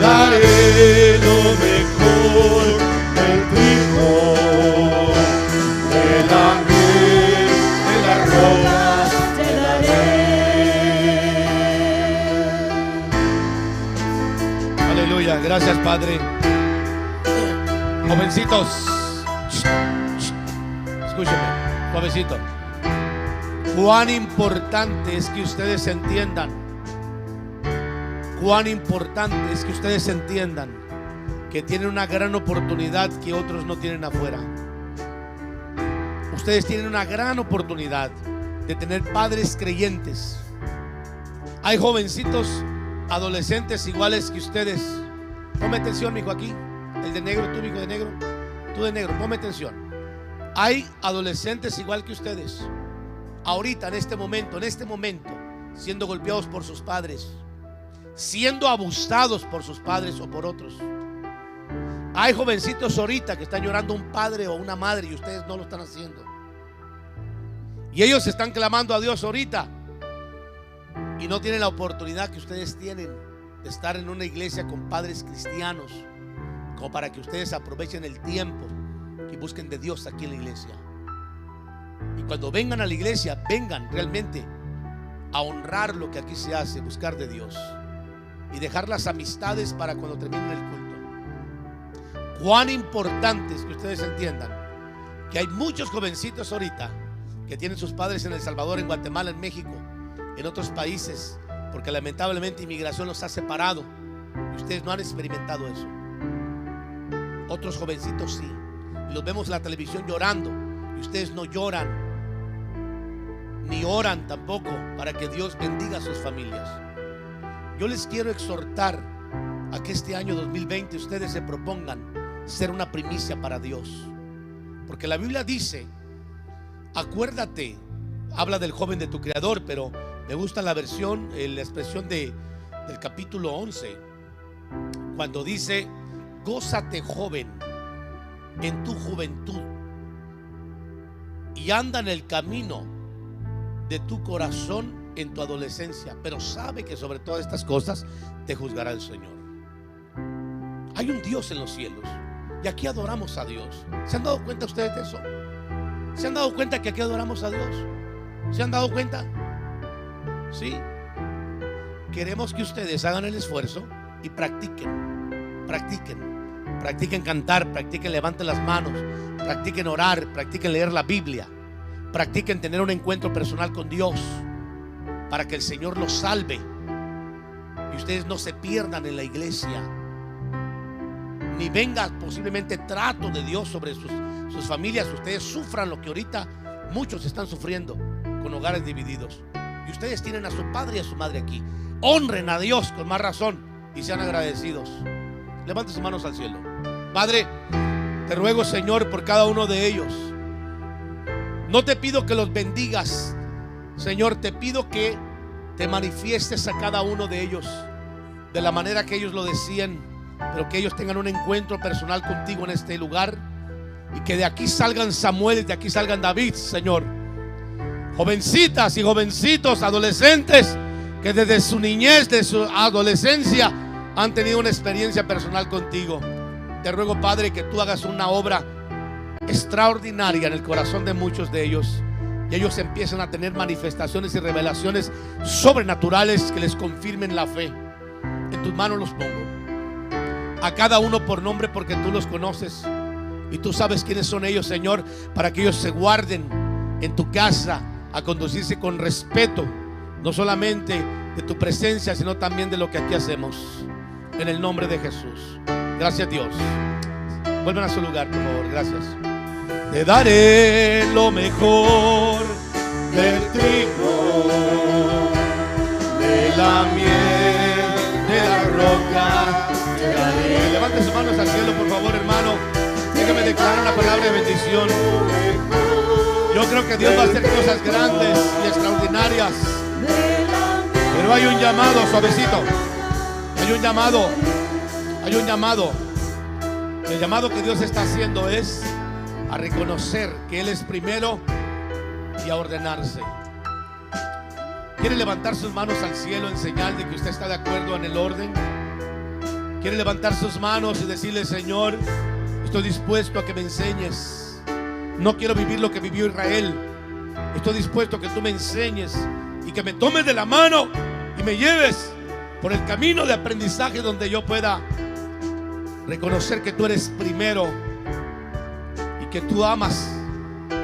daré lo mejor del trigo, de la miel, de la roca, te daré. Aleluya, gracias Padre. Jovencitos, escúchenme, jovencito. Cuán importante es que ustedes entiendan. Cuán importante es que ustedes entiendan que tienen una gran oportunidad que otros no tienen afuera. Ustedes tienen una gran oportunidad de tener padres creyentes. Hay jovencitos, adolescentes iguales que ustedes. Ponme atención, mijo, aquí. El de negro, tú, mijo, de negro. Tú de negro, ponme atención. Hay adolescentes igual que ustedes. Ahorita, en este momento, siendo golpeados por sus padres, siendo abusados por sus padres o por otros. Hay jovencitos ahorita que están llorando un padre o una madre y ustedes no lo están haciendo. Y ellos están clamando a Dios ahorita y no tienen la oportunidad que ustedes tienen de estar en una iglesia con padres cristianos, como para que ustedes aprovechen el tiempo y busquen de Dios aquí en la iglesia. Y cuando vengan a la iglesia, vengan realmente a honrar lo que aquí se hace, buscar de Dios y dejar las amistades para cuando terminen el culto. Cuán importante es que ustedes entiendan que hay muchos jovencitos ahorita que tienen sus padres en El Salvador, en Guatemala, en México, en otros países, porque lamentablemente inmigración los ha separado y ustedes no han experimentado eso. Otros jovencitos sí, y los vemos en la televisión llorando y ustedes no lloran ni oran tampoco para que Dios bendiga a sus familias. Yo les quiero exhortar a que este año 2020 ustedes se propongan ser una primicia para Dios, porque la Biblia dice, acuérdate, habla del joven de tu creador, pero me gusta la versión, la expresión del capítulo 11, cuando dice, gózate joven en tu juventud y anda en el camino de tu corazón en tu adolescencia, pero sabe que sobre todas estas cosas te juzgará el Señor. Hay un Dios en los cielos y aquí adoramos a Dios. ¿Se han dado cuenta ustedes de eso? ¿Se han dado cuenta que aquí adoramos a Dios? ¿Se han dado cuenta? Sí. Queremos que ustedes hagan el esfuerzo y practiquen cantar, practiquen levanten las manos, practiquen orar, practiquen leer la Biblia, practiquen tener un encuentro personal con Dios para que el Señor los salve y ustedes no se pierdan en la iglesia, ni venga posiblemente trato de Dios sobre sus familias. Ustedes sufran lo que ahorita muchos están sufriendo con hogares divididos, y ustedes tienen a su padre y a su madre aquí. Honren a Dios con más razón y sean agradecidos. Levanten sus manos al cielo. Padre, te ruego, Señor, por cada uno de ellos. No te pido que los bendigas, Señor, te pido que te manifiestes a cada uno de ellos de la manera que ellos lo decían, pero que ellos tengan un encuentro personal contigo en este lugar, y que de aquí salgan Samuel, de aquí salgan David, Señor. Jovencitas y jovencitos, adolescentes que desde su niñez, de su adolescencia han tenido una experiencia personal contigo. Te ruego, Padre, que tú hagas una obra extraordinaria en el corazón de muchos de ellos, y ellos empiezan a tener manifestaciones y revelaciones sobrenaturales que les confirmen la fe. En tus manos los pongo. a cada uno por nombre, porque tú los conoces y tú sabes quiénes son ellos, Señor, para que ellos se guarden en tu casa, a conducirse con respeto, no solamente de tu presencia, sino también de lo que aquí hacemos. En el nombre de Jesús. Gracias, Dios. Vuelvan a su lugar, por favor. Gracias. Te daré lo mejor del trigo, de la miel, de la roca. Te daré. Levante sus manos al cielo, por favor, hermano. Déjame declarar una palabra de bendición. Yo creo que Dios va a hacer cosas grandes y extraordinarias. Pero hay un llamado, suavecito. Hay un llamado. Hay un llamado. El llamado que Dios está haciendo es a reconocer que Él es primero y a ordenarse. ¿Quiere levantar sus manos al cielo en señal de que usted está de acuerdo en el orden? ¿Quiere levantar sus manos y decirle: Señor, estoy dispuesto a que me enseñes? No quiero vivir lo que vivió Israel. Estoy dispuesto a que tú me enseñes y que me tomes de la mano y me lleves por el camino de aprendizaje, donde yo pueda reconocer que tú eres primero y que tú amas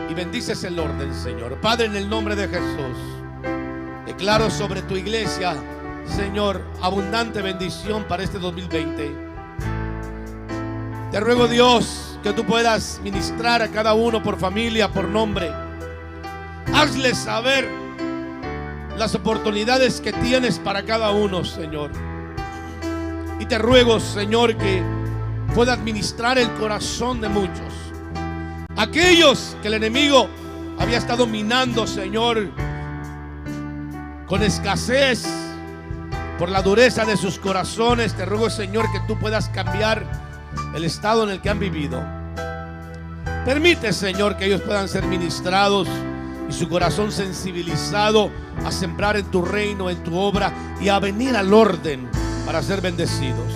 y bendices el orden, Señor. Padre, en el nombre de Jesús, declaro sobre tu iglesia, Señor, abundante bendición para este 2020. Te ruego, Dios, que tú puedas ministrar a cada uno por familia, por nombre. Hazles saber las oportunidades que tienes para cada uno, Señor. Y te ruego, Señor, que pueda administrar el corazón de muchos. Aquellos que el enemigo había estado minando, Señor, con escasez, por la dureza de sus corazones. Te ruego, Señor, que tú puedas cambiar el estado en el que han vivido. Permite, Señor, que ellos puedan ser ministrados y su corazón sensibilizado a sembrar en tu reino, en tu obra, y a venir al orden para ser bendecidos.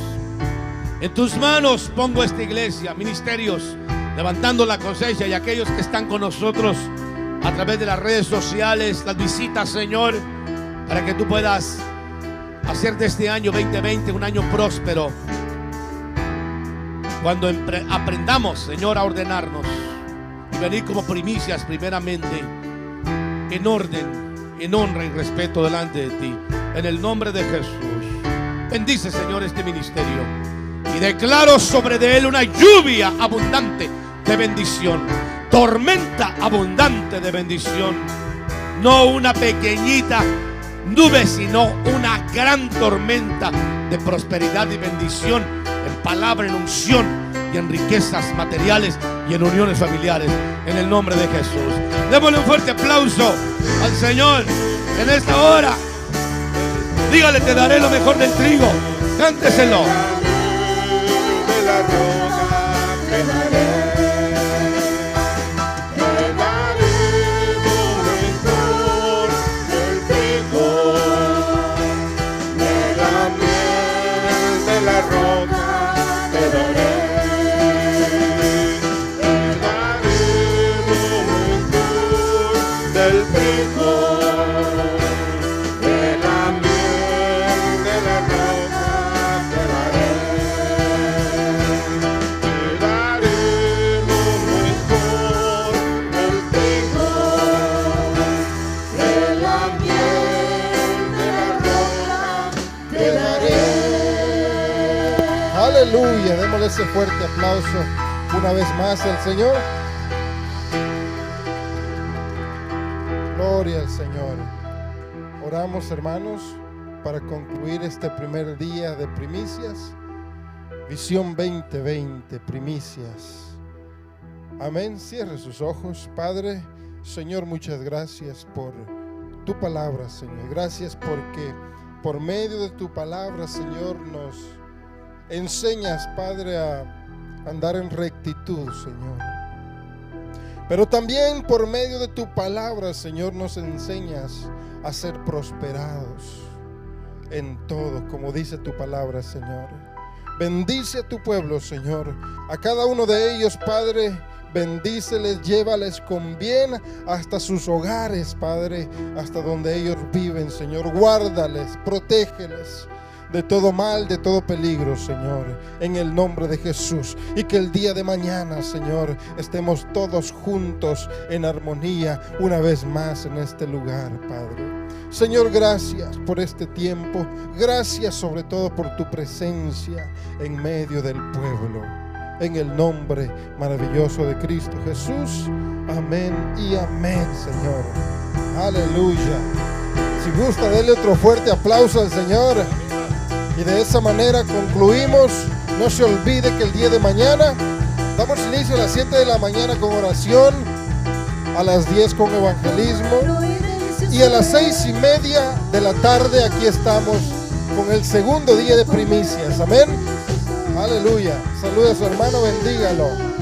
En tus manos pongo esta iglesia, ministerios, levantando la cosecha, y aquellos que están con nosotros a través de las redes sociales, las visitas, Señor, para que tú puedas hacer de este año 2020 un año próspero, cuando aprendamos, Señor, a ordenarnos y venir como primicias primeramente, en orden, en honra y respeto delante de ti. En el nombre de Jesús, bendice, Señor, este ministerio y declaro sobre de él una lluvia abundante de bendición, tormenta abundante de bendición. No una pequeñita nube, sino una gran tormenta de prosperidad y bendición, en palabra, en unción y en riquezas materiales y en uniones familiares, en el nombre de Jesús. Démosle un fuerte aplauso al Señor en esta hora. Dígale: te daré lo mejor del trigo. Cánteselo. De la roca te daré. Aleluya, démosle ese fuerte aplauso una vez más al Señor. Gloria al Señor. Oramos, hermanos, para concluir este primer día de primicias. Visión 2020, primicias. Amén. Cierre sus ojos. Padre, Señor, muchas gracias por tu palabra, Señor. Gracias porque por medio de tu palabra, Señor, nos enseñas, Padre, a andar en rectitud, Señor. Pero también por medio de tu palabra, Señor, nos enseñas a ser prosperados en todo, como dice tu palabra, Señor. Bendice a tu pueblo, Señor. A cada uno de ellos, Padre, bendíceles, llévales con bien hasta sus hogares, Padre, hasta donde ellos viven, Señor. Guárdales, protégeles. de todo mal, de todo peligro, Señor, en el nombre de Jesús. Y que el día de mañana, Señor, estemos todos juntos en armonía una vez más en este lugar, Padre. Señor, gracias por este tiempo. Gracias sobre todo por tu presencia en medio del pueblo. En el nombre maravilloso de Cristo Jesús. Amén y amén, Señor. Aleluya. Si gusta, denle otro fuerte aplauso al Señor. Y de esa manera concluimos. No se olvide que el día de mañana damos inicio a las 7 de la mañana con oración, a las 10 con evangelismo, y a las 6:30 de la tarde aquí estamos con el segundo día de primicias. Amén. Aleluya. Saluda a su hermano, bendígalo.